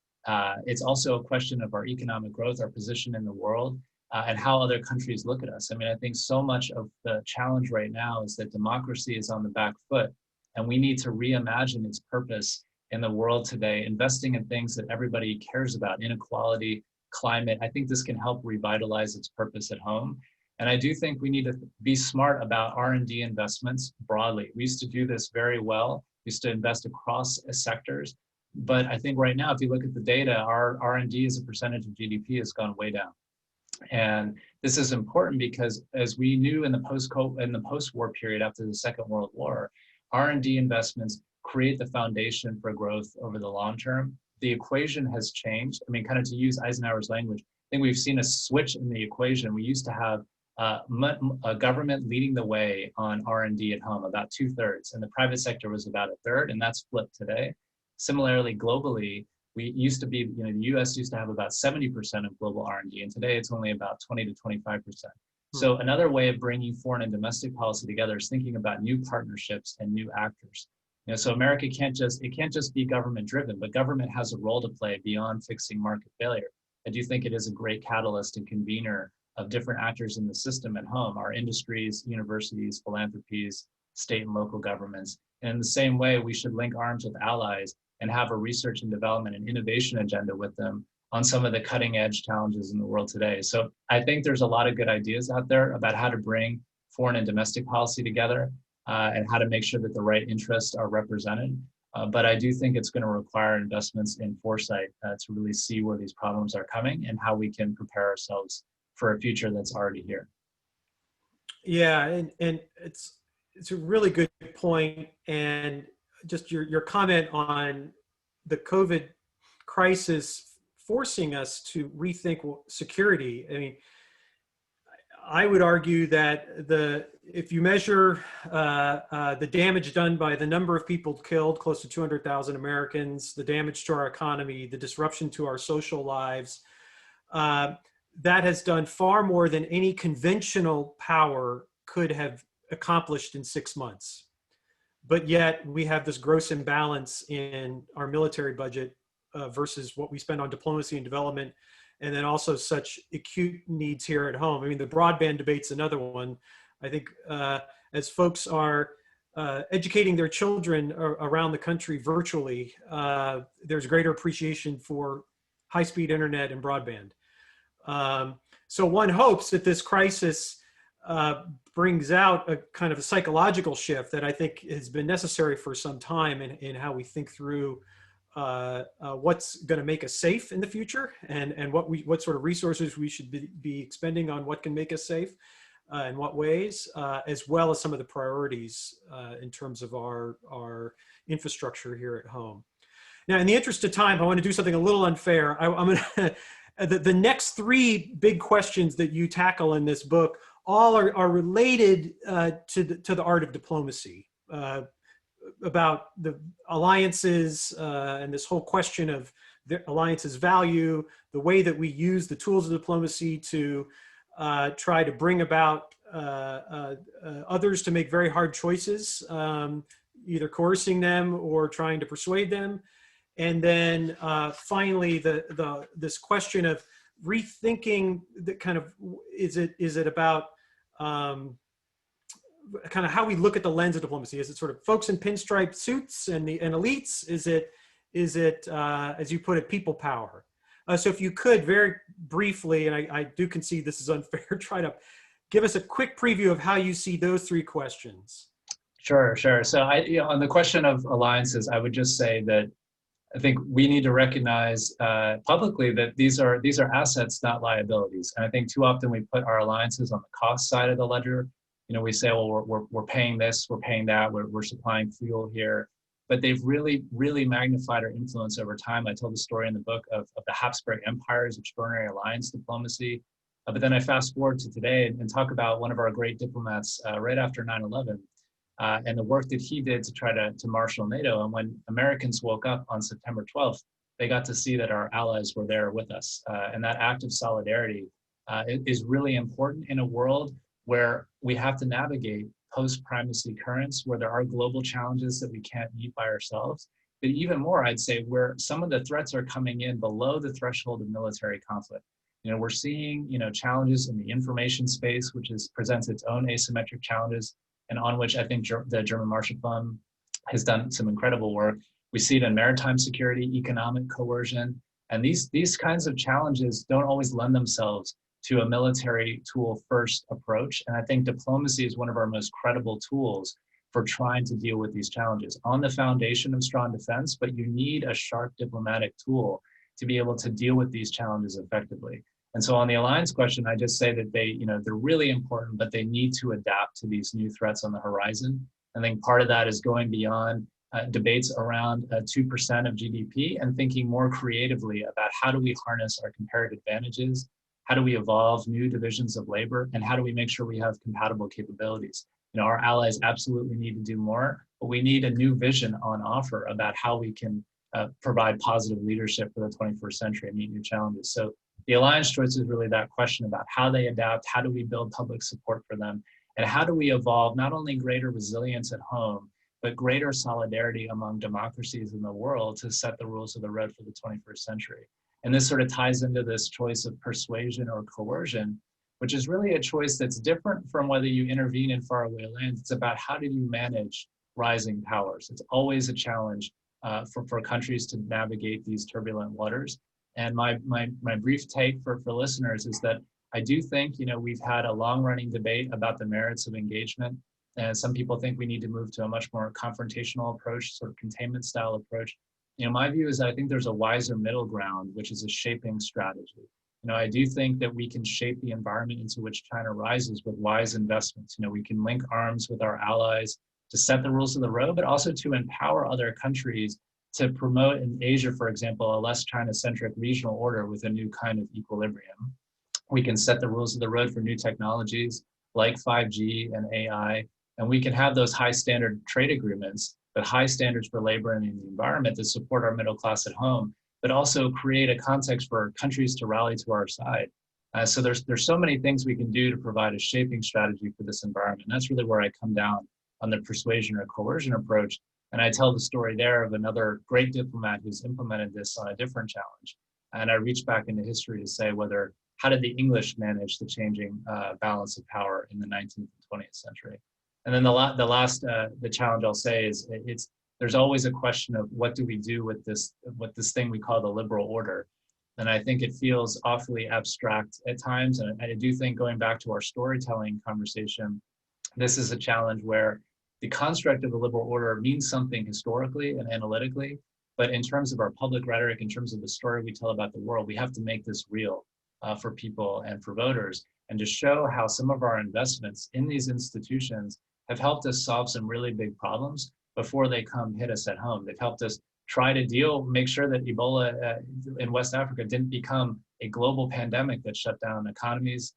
It's also a question of our economic growth, our position in the world, and how other countries look at us. I mean, I think so much of the challenge right now is that democracy is on the back foot, and we need to reimagine its purpose in the world today, investing in things that everybody cares about, inequality, climate. I think this can help revitalize its purpose at home. And I do think we need to be smart about R&D investments broadly. We used to do this very well. We used to invest across sectors. But I think right now, if you look at the data, our R&D as a percentage of GDP has gone way down. And this is important because, as we knew in the post-war period after the Second World War, R&D investments create the foundation for growth over the long term. The equation has changed. I mean, kind of to use Eisenhower's language, I think we've seen a switch in the equation. We used to have a government leading the way on R&D at home, about 2/3, and the private sector was about 1/3, and that's flipped today. Similarly, globally, we used to be, you know, the US used to have about 70% of global R&D, and today it's only about 20 to 25%. So another way of bringing foreign and domestic policy together is thinking about new partnerships and new actors. You know, so America can't just be government driven, but government has a role to play beyond fixing market failure. I do think it is a great catalyst and convener of different actors in the system at home, our industries, universities, philanthropies, state and local governments. And in the same way, we should link arms with allies and have a research and development and innovation agenda with them on some of the cutting edge challenges in the world today. So I think there's a lot of good ideas out there about how to bring foreign and domestic policy together and how to make sure that the right interests are represented. But I do think it's going to require investments in foresight to really see where these problems are coming and how we can prepare ourselves for a future that's already here. Yeah, and it's a really good point. And just your comment on the COVID crisis forcing us to rethink security. I mean, I would argue that if you measure the damage done by the number of people killed, close to 200,000 Americans, the damage to our economy, the disruption to our social lives, that has done far more than any conventional power could have accomplished in 6 months. But yet we have this gross imbalance in our military budget versus what we spend on diplomacy and development, and then also such acute needs here at home. I mean, the broadband debate's another one. I think as folks are educating their children around the country virtually, there's greater appreciation for high-speed internet and broadband. So one hopes that this crisis brings out a kind of a psychological shift that I think has been necessary for some time in how we think through what's going to make us safe in the future, and what sort of resources we should be expending on what can make us safe, in what ways, as well as some of the priorities in terms of our infrastructure here at home. Now, in the interest of time, I want to do something a little unfair. I'm going to the next three big questions that you tackle in this book all are related to the art of diplomacy, about the alliances and this whole question of the alliance's value, the way that we use the tools of diplomacy to try to bring about others to make very hard choices, either coercing them or trying to persuade them. And then finally, this question of rethinking the kind of, is it about kind of how we look at the lens of diplomacy? Is it sort of folks in pinstripe suits and elites? Is it as you put it, people power? So if you could very briefly, and I do concede this is unfair, try to give us a quick preview of how you see those three questions. Sure. So on the question of alliances, I would just say that I think we need to recognize publicly that these are assets, not liabilities. And I think too often we put our alliances on the cost side of the ledger. You know, we say, well, we're paying this, we're paying that, we're supplying fuel here. But they've really, really magnified our influence over time. I told the story in the book of the Habsburg Empire's extraordinary alliance diplomacy. But then I fast forward to today and talk about one of our great diplomats right after 9/11. And the work that he did to try to marshal NATO. And when Americans woke up on September 12th, they got to see that our allies were there with us. And that act of solidarity is really important in a world where we have to navigate post-primacy currents, where there are global challenges that we can't meet by ourselves. But even more, I'd say, where some of the threats are coming in below the threshold of military conflict. You know, we're seeing, challenges in the information space, which presents its own asymmetric challenges, and on which I think the German Marshall Fund has done some incredible work. We see it in maritime security, economic coercion, and these kinds of challenges don't always lend themselves to a military tool first approach. And I think diplomacy is one of our most credible tools for trying to deal with these challenges on the foundation of strong defense, but you need a sharp diplomatic tool to be able to deal with these challenges effectively. And so on the alliance question, I just say that they're really important, but they need to adapt to these new threats on the horizon. I think part of that is going beyond debates around 2% of GDP and thinking more creatively about how do we harness our comparative advantages, how do we evolve new divisions of labor, and how do we make sure we have compatible capabilities. Our allies absolutely need to do more, but we need a new vision on offer about how we can provide positive leadership for the 21st century and meet new challenges. So the alliance choice is really that question about how they adapt, how do we build public support for them, and how do we evolve not only greater resilience at home, but greater solidarity among democracies in the world to set the rules of the road for the 21st century. And this sort of ties into this choice of persuasion or coercion, which is really a choice that's different from whether you intervene in faraway lands. It's about how do you manage rising powers. It's always a challenge for countries to navigate these turbulent waters. And my brief take for listeners is that I do think, we've had a long running debate about the merits of engagement. And some people think we need to move to a much more confrontational approach, sort of containment style approach. My view is that I think there's a wiser middle ground, which is a shaping strategy. I do think that we can shape the environment into which China rises with wise investments. We can link arms with our allies to set the rules of the road, but also to empower other countries to promote in Asia, for example, a less China-centric regional order with a new kind of equilibrium. We can set the rules of the road for new technologies like 5G and AI, and we can have those high standard trade agreements, but high standards for labor and the environment that support our middle class at home, but also create a context for countries to rally to our side. So there's so many things we can do to provide a shaping strategy for this environment. And that's really where I come down on the persuasion or coercion approach. And I tell the story there of another great diplomat who's implemented this on a different challenge. And I reach back into history to say how did the English manage the changing balance of power in the 19th and 20th century? And then the challenge I'll say is there's always a question of what do we do with this thing we call the liberal order. And I think it feels awfully abstract at times. And I do think, going back to our storytelling conversation, this is a challenge where the construct of the liberal order means something historically and analytically, but in terms of our public rhetoric, in terms of the story we tell about the world, we have to make this real for people and for voters, and to show how some of our investments in these institutions have helped us solve some really big problems before they come hit us at home. They've helped us try to make sure that Ebola in West Africa didn't become a global pandemic that shut down economies.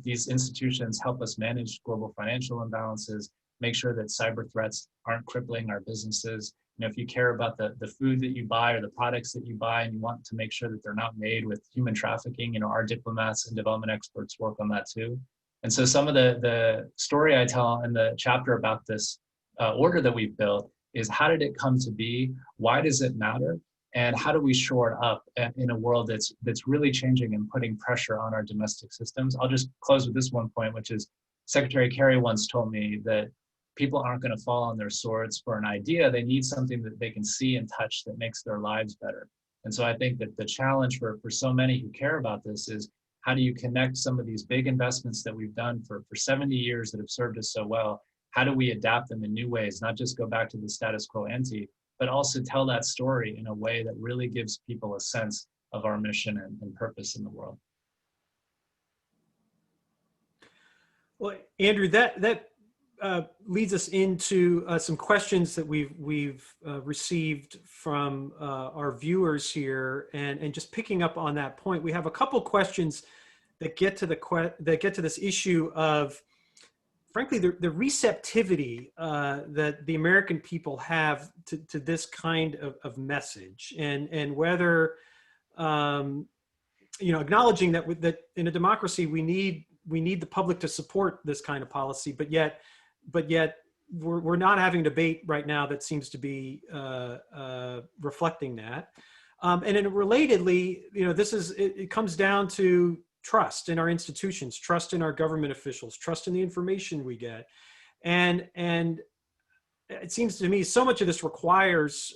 These institutions help us manage global financial imbalances, make sure that cyber threats aren't crippling our businesses. If you care about the food that you buy or the products that you buy, and you want to make sure that they're not made with human trafficking, our diplomats and development experts work on that too. And so some of the story I tell in the chapter about this order that we've built is, how did it come to be? Why does it matter? And how do we shore it up in a world that's really changing and putting pressure on our domestic systems? I'll just close with this one point, which is Secretary Kerry once told me that people aren't going to fall on their swords for an idea. They need something that they can see and touch that makes their lives better. And so I think that the challenge for so many who care about this is, how do you connect some of these big investments that we've done for 70 years that have served us so well? How do we adapt them in new ways, not just go back to the status quo ante, but also tell that story in a way that really gives people a sense of our mission and purpose in the world? Well, Andrew, that leads us into some questions that we've received from our viewers here, and just picking up on that point, we have a couple questions that get to this issue of, frankly, the receptivity that the American people have to this kind of message, and whether acknowledging that in a democracy we need the public to support this kind of policy, but yet we're not having debate right now that seems to be reflecting that. And then relatedly, it comes down to trust in our institutions, trust in our government officials, trust in the information we get. And it seems to me so much of this requires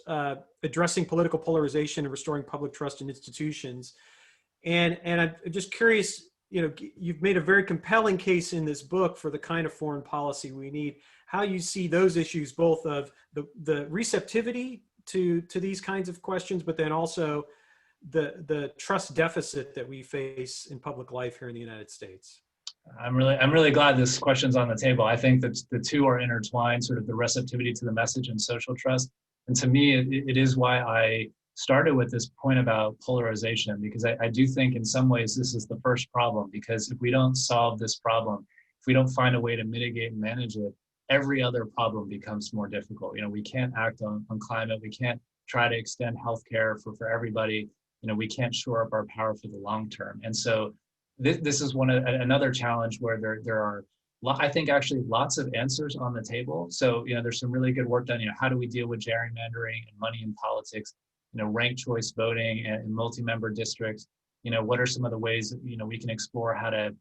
addressing political polarization and restoring public trust in institutions. And I'm just curious, you've made a very compelling case in this book for the kind of foreign policy we need, how you see those issues, both of the receptivity to these kinds of questions, but then also the trust deficit that we face in public life here in the United States. I'm really glad this question's on the table. I think that the two are intertwined, sort of the receptivity to the message and social trust. And to me, it is why I started with this point about polarization, because I do think in some ways this is the first problem, because if we don't solve this problem, if we don't find a way to mitigate and manage it, every other problem becomes more difficult. We can't act on climate. We can't try to extend healthcare for everybody. We can't shore up our power for the long term. And so this is another challenge where there are, I think, actually lots of answers on the table. So, there's some really good work done. How do we deal with gerrymandering and money in politics? Ranked choice voting and multi-member districts. What are some of the ways that, we can explore how to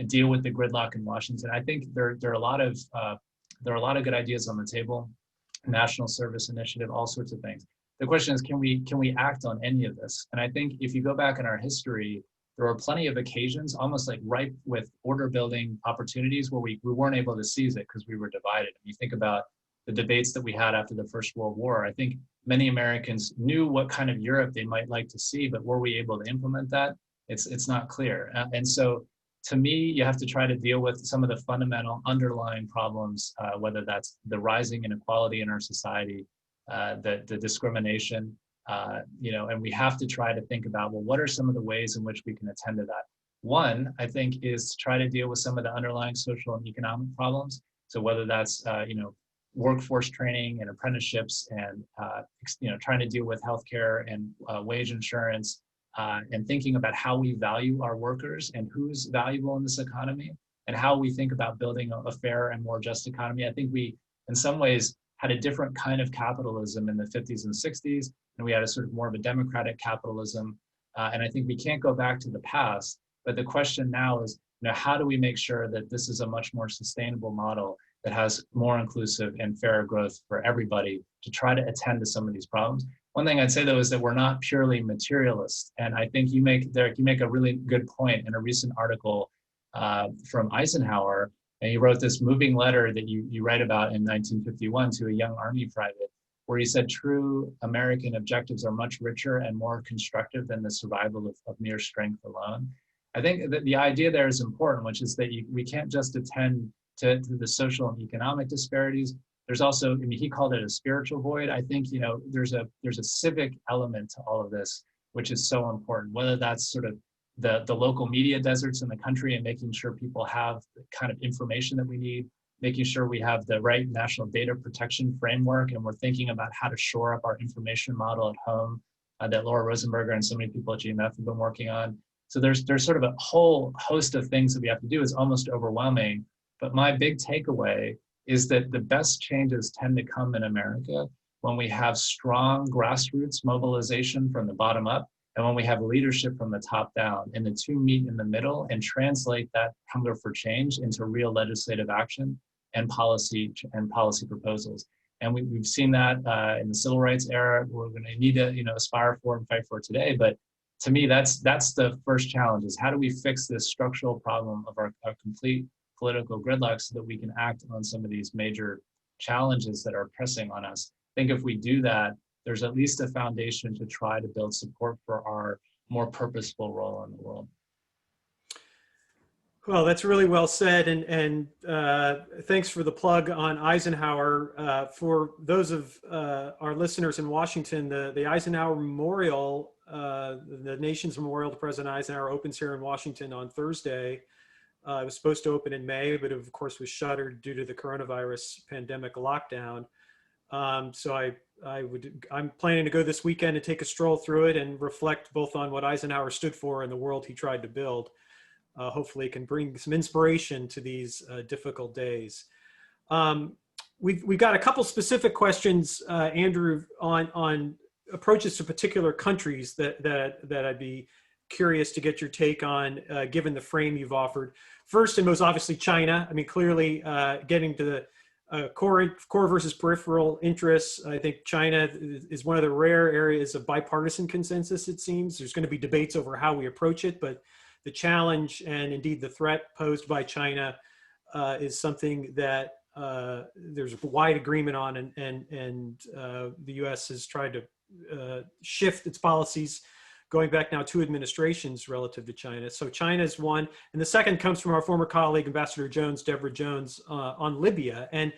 deal with the gridlock in Washington? I think there are a lot of good ideas on the table. National Service Initiative, all sorts of things. the question is, can we act on any of this? And I think if you go back in our history, there were plenty of occasions, almost like ripe with order building opportunities where we weren't able to seize it because we were divided. And you think about the debates that we had after the First World War. I think many Americans knew what kind of Europe they might like to see, but were we able to implement that? It's not clear. And so to me, you have to try to deal with some of the fundamental underlying problems, whether that's the rising inequality in our society, the discrimination, and we have to try to think about, well, what are some of the ways in which we can attend to that? One, I think, is to try to deal with some of the underlying social and economic problems. So whether that's, workforce training and apprenticeships and, trying to deal with healthcare and wage insurance, and thinking about how we value our workers and who's valuable in this economy and how we think about building a fair and more just economy. I think we, in some ways, had a different kind of capitalism in the 50s and 60s, and we had a sort of more of a democratic capitalism. And I think we can't go back to the past, but the question now is, how do we make sure that this is a much more sustainable model that has more inclusive and fairer growth for everybody to try to attend to some of these problems? One thing I'd say, though, is that we're not purely materialist. And I think Derek, you make a really good point in a recent article from Eisenhower. And he wrote this moving letter that you write about in 1951 to a young Army private, where he said true American objectives are much richer and more constructive than the survival of mere strength alone. I think that the idea there is important, which is that we can't just attend to the social and economic disparities. There's also, he called it a spiritual void. I think, there's a civic element to all of this, which is so important, whether that's sort of the local media deserts in the country and making sure people have the kind of information that we need, making sure we have the right national data protection framework, and we're thinking about how to shore up our information model at home that Laura Rosenberger and so many people at GMF have been working on. So there's sort of a whole host of things that we have to do. It's almost overwhelming. But my big takeaway is that the best changes tend to come in America when we have strong grassroots mobilization from the bottom up, and when we have leadership from the top down, and the two meet in the middle and translate that hunger for change into real legislative action and policy proposals. And we've seen that in the civil rights era. We're going to need to aspire for and fight for today. But to me, that's the first challenge: is how do we fix this structural problem of our complete political gridlock so that we can act on some of these major challenges that are pressing on us. I think if we do that, there's at least a foundation to try to build support for our more purposeful role in the world. Well, that's really well said, and thanks for the plug on Eisenhower. For those of our listeners in Washington, the Eisenhower Memorial, the nation's memorial to President Eisenhower, opens here in Washington on Thursday. It was supposed to open in May, but of course was shuttered due to the coronavirus pandemic lockdown. So I'm planning to go this weekend and take a stroll through it and reflect both on what Eisenhower stood for and the world he tried to build. Hopefully it can bring some inspiration to these difficult days. We've got a couple specific questions, Andrew, on approaches to particular countries that I'd be curious to get your take on, given the frame you've offered. First and most obviously China. I mean, clearly getting to the core versus peripheral interests. I think China is one of the rare areas of bipartisan consensus, it seems. There's going to be debates over how we approach it, but the challenge and indeed the threat posed by China is something that there's wide agreement on, and the US has tried to shift its policies going back now 2 administrations relative to China. So China is one. And the second comes from our former colleague, Ambassador Jones, Deborah Jones, on Libya. And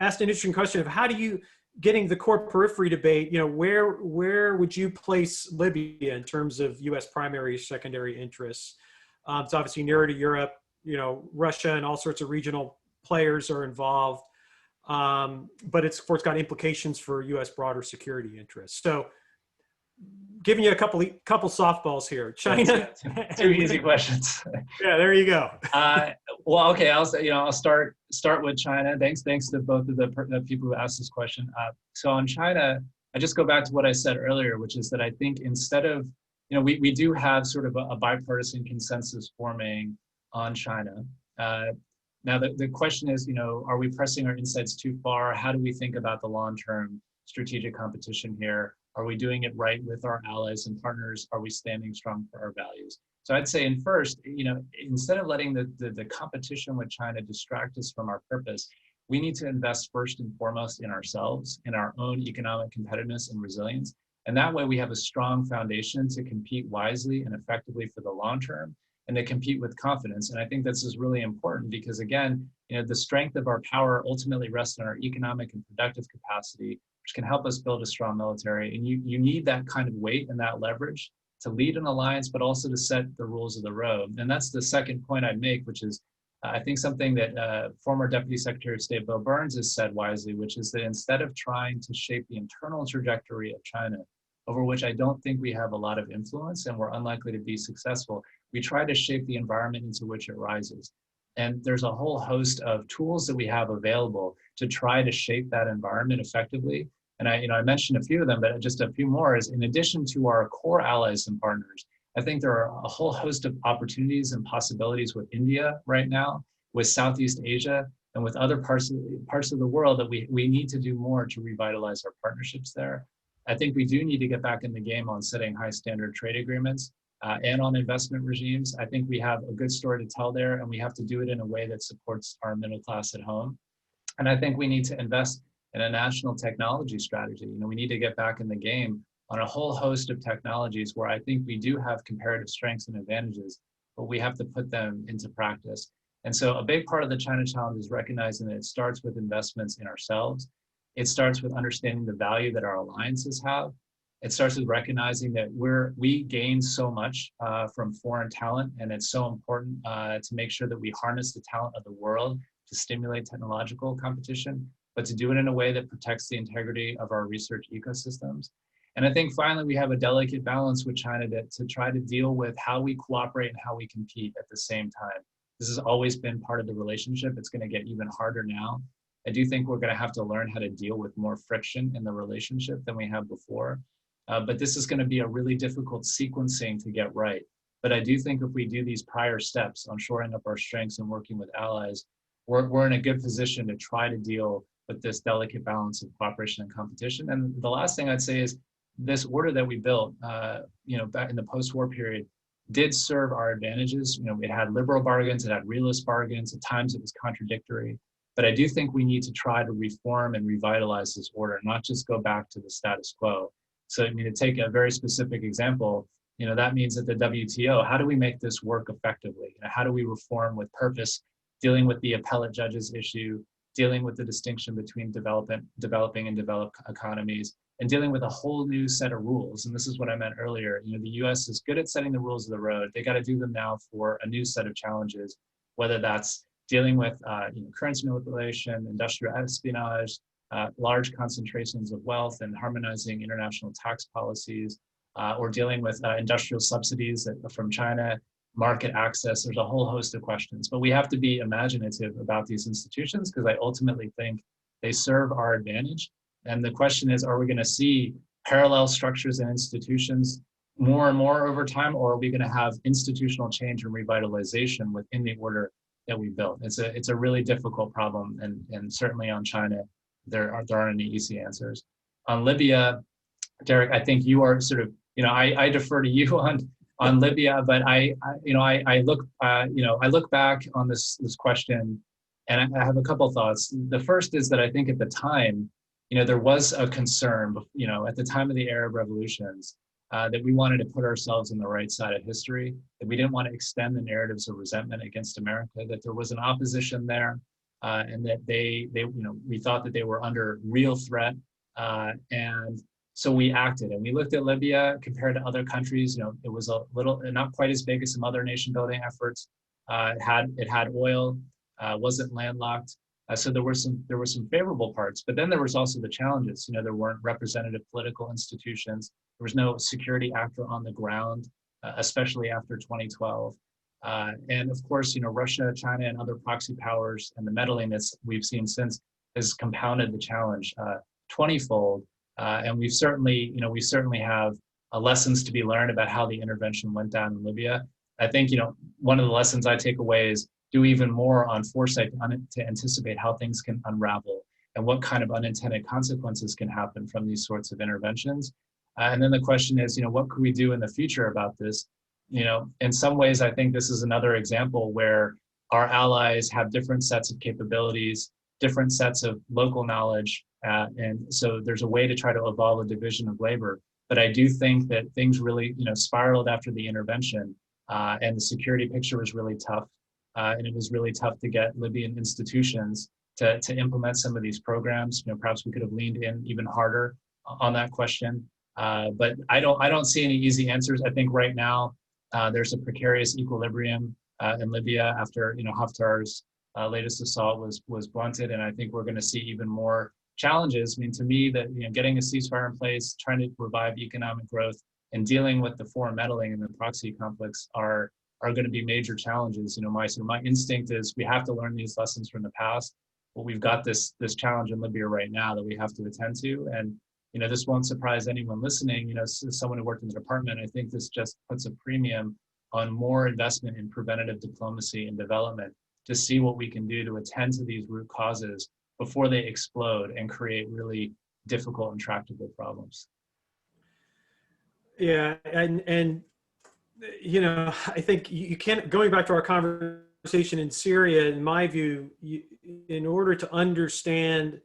asked an interesting question of how do you, getting the core periphery debate, where would you place Libya in terms of US primary, secondary interests? It's obviously nearer to Europe, Russia and all sorts of regional players are involved. But it's, of course, got implications for US broader security interests. So giving you a couple softballs here. China. Two easy questions. Yeah, there you go. Well, okay. I'll start with China. Thanks to both of the people who asked this question. So on China, I just go back to what I said earlier, which is that I think instead of, we do have sort of a bipartisan consensus forming on China. Now the question is, are we pressing our insights too far? How do we think about the long term? strategic competition here? Are we doing it right with our allies and partners? Are we standing strong for our values? So I'd say, first, instead of letting the competition with China distract us from our purpose, we need to invest first and foremost in ourselves, in our own economic competitiveness and resilience. And that way we have a strong foundation to compete wisely and effectively for the long term, and to compete with confidence. And I think this is really important because, again, the strength of our power ultimately rests on our economic and productive capacity, which can help us build a strong military. And you need that kind of weight and that leverage to lead an alliance, but also to set the rules of the road. And that's the second point I'd make, which is I think something that former Deputy Secretary of State Bill Burns has said wisely, which is that instead of trying to shape the internal trajectory of China, over which I don't think we have a lot of influence and we're unlikely to be successful, we try to shape the environment into which it rises. And there's a whole host of tools that we have available to try to shape that environment effectively. And I mentioned a few of them, but just a few more is, in addition to our core allies and partners, I think there are a whole host of opportunities and possibilities with India right now, with Southeast Asia, and with other parts of the world that we need to do more to revitalize our partnerships there. I think we do need to get back in the game on setting high standard trade agreements and on investment regimes. I think we have a good story to tell there, and we have to do it in a way that supports our middle class at home. And I think we need to invest in a national technology strategy. We need to get back in the game on a whole host of technologies where I think we do have comparative strengths and advantages, but we have to put them into practice. And so a big part of the China challenge is recognizing that it starts with investments in ourselves. It starts with understanding the value that our alliances have. It starts with recognizing that we gain so much from foreign talent, and it's so important to make sure that we harness the talent of the world to stimulate technological competition, but to do it in a way that protects the integrity of our research ecosystems. And I think finally, we have a delicate balance with China to try to deal with how we cooperate and how we compete at the same time. This has always been part of the relationship. It's going to get even harder now. I do think we're going to have to learn how to deal with more friction in the relationship than we have before. But this is going to be a really difficult sequencing to get right. But I do think if we do these prior steps on shoring up our strengths and working with allies, we're in a good position to try to deal with this delicate balance of cooperation and competition. And the last thing I'd say is this order that we built, back in the post-war period, did serve our advantages. It had liberal bargains, it had realist bargains. At times, it was contradictory. But I do think we need to try to reform and revitalize this order, not just go back to the status quo. So, to take a very specific example, that means that the WTO, how do we make this work effectively? How do we reform with purpose, dealing with the appellate judges issue, dealing with the distinction between developing and developed economies, and dealing with a whole new set of rules. And this is what I meant earlier. The US is good at setting the rules of the road. They got to do them now for a new set of challenges, whether that's dealing with currency manipulation, industrial espionage, large concentrations of wealth and harmonizing international tax policies, or dealing with industrial subsidies from China, market access. There's a whole host of questions, but we have to be imaginative about these institutions because I ultimately think they serve our advantage. And the question is, are we going to see parallel structures and institutions more and more over time, or are we going to have institutional change and revitalization within the order that we built? It's a really difficult problem, and certainly on China, there aren't any easy answers. On Libya, Derek, I think you are sort of, I defer to you on Libya, but I look back on this question, and I have a couple thoughts. The first is that I think at the time, there was a concern, at the time of the Arab revolutions, that we wanted to put ourselves on the right side of history, that we didn't want to extend the narratives of resentment against America, that there was an opposition there, and that we thought that they were under real threat, and so we acted. And we looked at Libya compared to other countries. It was a little, not quite as big as some other nation building efforts. It had oil, wasn't landlocked. So there were some favorable parts, but then there was also the challenges. There weren't representative political institutions. There was no security actor on the ground, especially after 2012. And of course, Russia, China, and other proxy powers, and the meddling that we've seen since has compounded the challenge 20-fold. And we certainly have lessons to be learned about how the intervention went down in Libya. I think one of the lessons I take away is do even more on foresight to anticipate how things can unravel. and what kind of unintended consequences can happen from these sorts of interventions. And then the question is, what could we do in the future about this? In some ways, I think this is another example where our allies have different sets of capabilities, different sets of local knowledge. And so there's a way to try to evolve a division of labor. But I do think that things really, spiraled after the intervention, and the security picture was really tough. And it was really tough to get Libyan institutions to implement some of these programs. Perhaps we could have leaned in even harder on that question. But I don't see any easy answers. I think right now there's a precarious equilibrium in Libya after Haftar's latest assault was blunted, and I think we're going to see even more challenges. I mean, to me, that getting a ceasefire in place, trying to revive economic growth, and dealing with the foreign meddling and the proxy conflicts are going to be major challenges. My instinct is we have to learn these lessons from the past, but we've got this challenge in Libya right now that we have to attend to. And this won't surprise anyone listening. As someone who worked in the department, I think this just puts a premium on more investment in preventative diplomacy and development to see what we can do to attend to these root causes before they explode and create really difficult and tractable problems. Yeah, and I think you can't, going back to our conversation in Syria, in my view, in order to understand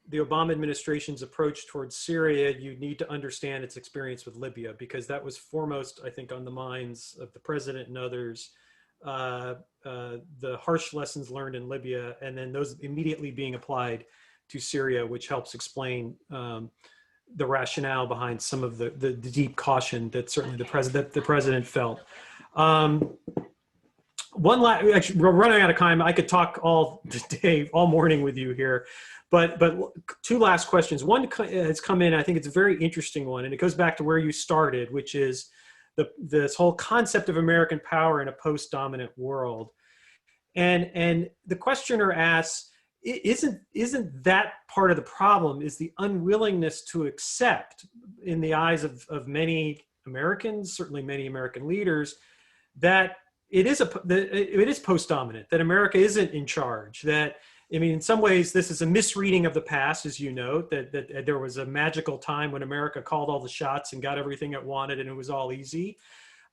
the Obama administration's approach towards Syria, you need to understand its experience with Libya, because that was foremost, I think, on the minds of the president and others, the harsh lessons learned in Libya, and then those immediately being applied to Syria, which helps explain the rationale behind some of the deep caution that certainly the president felt. Actually, we're running out of time. I could talk all day, all morning with you here, but two last questions. One has come in. I think it's a very interesting one, and it goes back to where you started, which is this whole concept of American power in a post-dominant world. And the questioner asks, isn't that part of the problem, is the unwillingness to accept, in the eyes of many Americans, certainly many American leaders, that it is post-dominant, that America isn't in charge, that, I mean, in some ways, this is a misreading of the past, as you note, that there was a magical time when America called all the shots and got everything it wanted and it was all easy.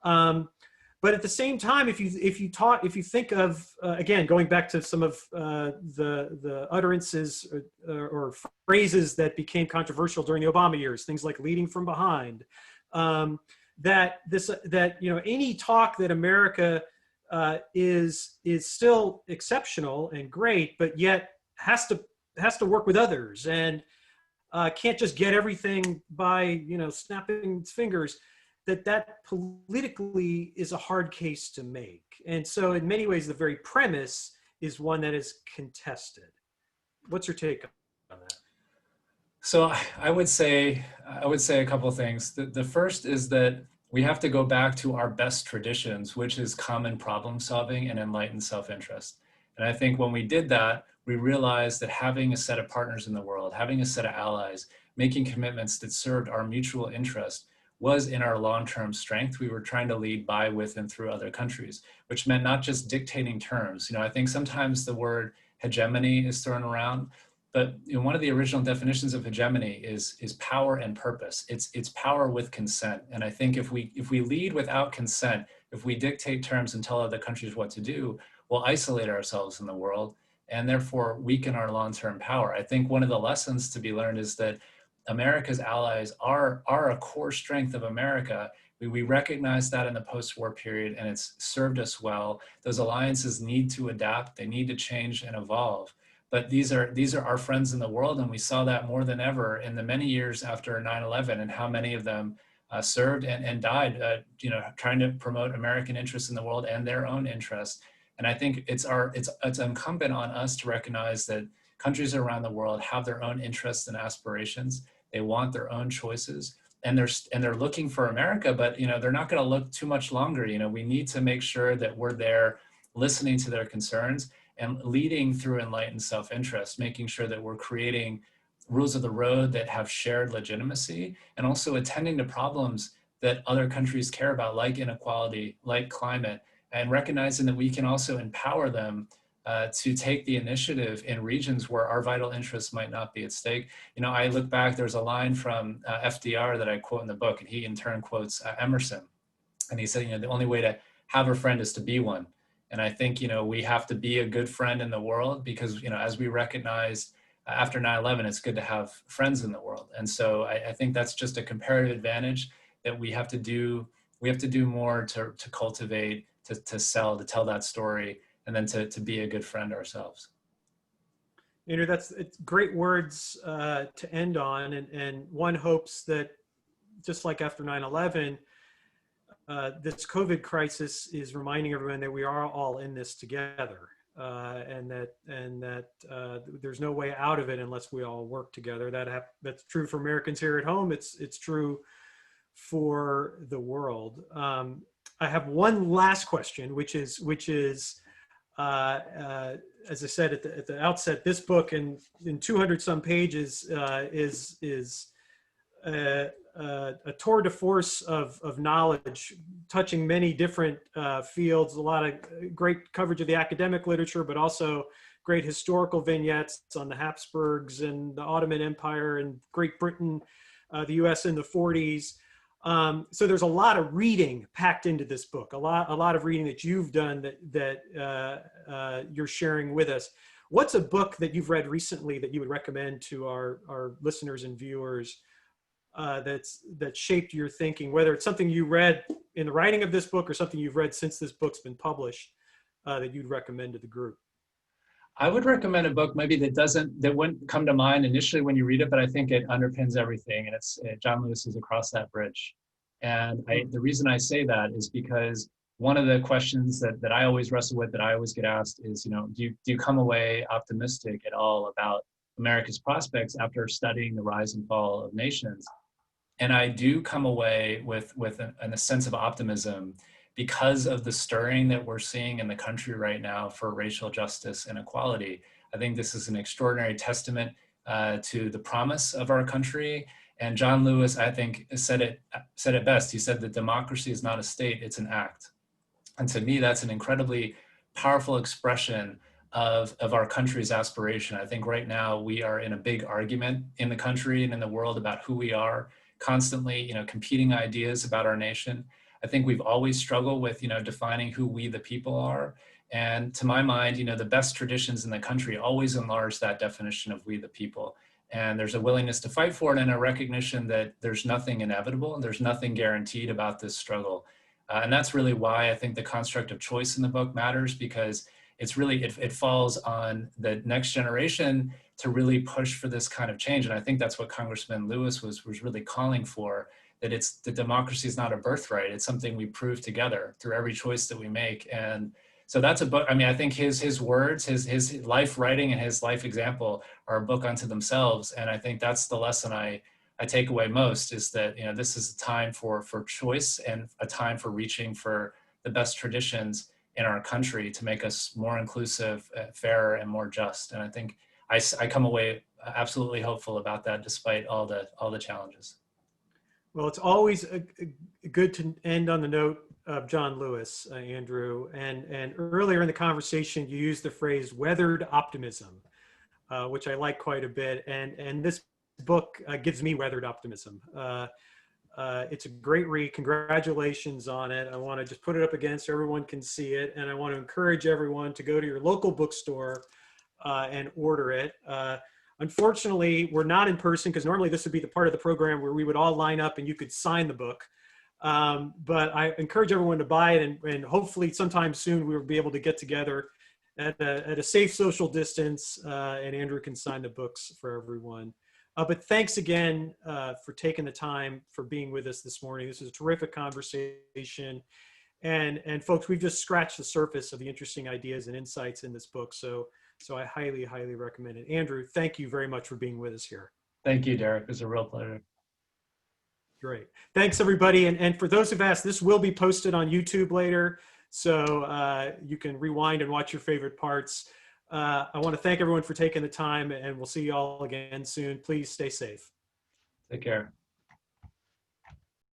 But at the same time, if you think of, again, going back to some of the utterances or phrases that became controversial during the Obama years, things like leading from behind, that any talk that America is still exceptional and great, but yet has to work with others and can't just get everything by snapping its fingers, that politically is a hard case to make. And so in many ways, the very premise is one that is contested. What's your take on that? So I would say a couple of things. The first is that we have to go back to our best traditions, which is common problem solving and enlightened self-interest. And I think when we did that, we realized that having a set of partners in the world, having a set of allies, making commitments that served our mutual interest was in our long-term strength. We were trying to lead by, with, and through other countries, which meant not just dictating terms. I think sometimes the word hegemony is thrown around, but one of the original definitions of hegemony is power and purpose. It's power with consent. And I think if we lead without consent, if we dictate terms and tell other countries what to do, we'll isolate ourselves in the world and therefore weaken our long-term power. I think one of the lessons to be learned is that America's allies are a core strength of America. We recognize that in the post-war period, and it's served us well. Those alliances need to adapt, they need to change and evolve. But these are our friends in the world, and we saw that more than ever in the many years after 9/11, and how many of them served and died, trying to promote American interests in the world and their own interests. And I think it's incumbent on us to recognize that countries around the world have their own interests and aspirations. They want their own choices, and they're looking for America, but they're not going to look too much longer. We need to make sure that we're there, listening to their concerns and leading through enlightened self-interest, making sure that we're creating rules of the road that have shared legitimacy, and also attending to problems that other countries care about, like inequality, like climate, and recognizing that we can also empower them to take the initiative in regions where our vital interests might not be at stake. You know, I look back, there's a line from FDR that I quote in the book, and he in turn quotes Emerson. And he said, you know, the only way to have a friend is to be one. And I think, you know, we have to be a good friend in the world because, you know, as we recognized after 9/11, it's good to have friends in the world. And so I think that's just a comparative advantage that we have to do. We have to do more to cultivate, to sell, to tell that story, and then to be a good friend ourselves. Andrew, it's great words to end on. And one hopes that just like after 9/11, this COVID crisis is reminding everyone that we are all in this together, and that there's no way out of it unless we all work together. That's true for Americans here at home. It's true for the world. I have one last question, which is as I said at the outset, this book in 200 some pages is a tour de force of knowledge, touching many different fields, a lot of great coverage of the academic literature, but also great historical vignettes on the Habsburgs and the Ottoman Empire and Great Britain, the US in the 40s. So there's a lot of reading packed into this book, a lot of reading that you've done that you're sharing with us. What's a book that you've read recently that you would recommend to our listeners and viewers that shaped your thinking, whether it's something you read in the writing of this book or something you've read since this book's been published that you'd recommend to the group? I would recommend a book maybe that wouldn't come to mind initially when you read it, but I think it underpins everything. And it's John Lewis's Across That Bridge. And the reason I say that is because one of the questions that I always wrestle with, that I always get asked is, you know, do you come away optimistic at all about America's prospects after studying the rise and fall of nations? And I do come away with a sense of optimism because of the stirring that we're seeing in the country right now for racial justice and equality. I think this is an extraordinary testament to the promise of our country. And John Lewis, I think, said it best. He said that democracy is not a state, it's an act. And to me, that's an incredibly powerful expression of our country's aspiration. I think right now we are in a big argument in the country and in the world about who we are, constantly, you know, competing ideas about our nation. I think we've always struggled with, you know, defining who we the people are. And to my mind, you know, the best traditions in the country always enlarge that definition of we the people. And there's a willingness to fight for it and a recognition that there's nothing inevitable and there's nothing guaranteed about this struggle. And that's really why I think the construct of choice in the book matters, because it's really, it falls on the next generation to really push for this kind of change. And I think that's what Congressman Lewis was really calling for, that the democracy is not a birthright. It's something we prove together through every choice that we make. And so that's a book. I mean, I think his words, his life writing and his life example are a book unto themselves. And I think that's the lesson I take away most, is that, you know, this is a time for choice and a time for reaching for the best traditions in our country to make us more inclusive, fairer, and more just. And I think I come away absolutely hopeful about that, despite all the challenges. Well, it's always good to end on the note of John Lewis, Andrew. And earlier in the conversation, you used the phrase "weathered optimism," which I like quite a bit. And this book gives me weathered optimism. It's a great read. Congratulations on it. I want to just put it up again so everyone can see it. And I want to encourage everyone to go to your local bookstore and order it. Unfortunately, we're not in person, because normally this would be the part of the program where we would all line up and you could sign the book. But I encourage everyone to buy it, and hopefully sometime soon we will be able to get together at a safe social distance, and Andrew can sign the books for everyone. But thanks again for taking the time, for being with us this morning. This is a terrific conversation. And folks, we've just scratched the surface of the interesting ideas and insights in this book. So I highly, highly recommend it. Andrew, thank you very much for being with us here. Thank you, Derek. It was a real pleasure. Great. Thanks, everybody. And for those who've asked, this will be posted on YouTube later, so you can rewind and watch your favorite parts. I want to thank everyone for taking the time, and we'll see you all again soon. Please stay safe. Take care.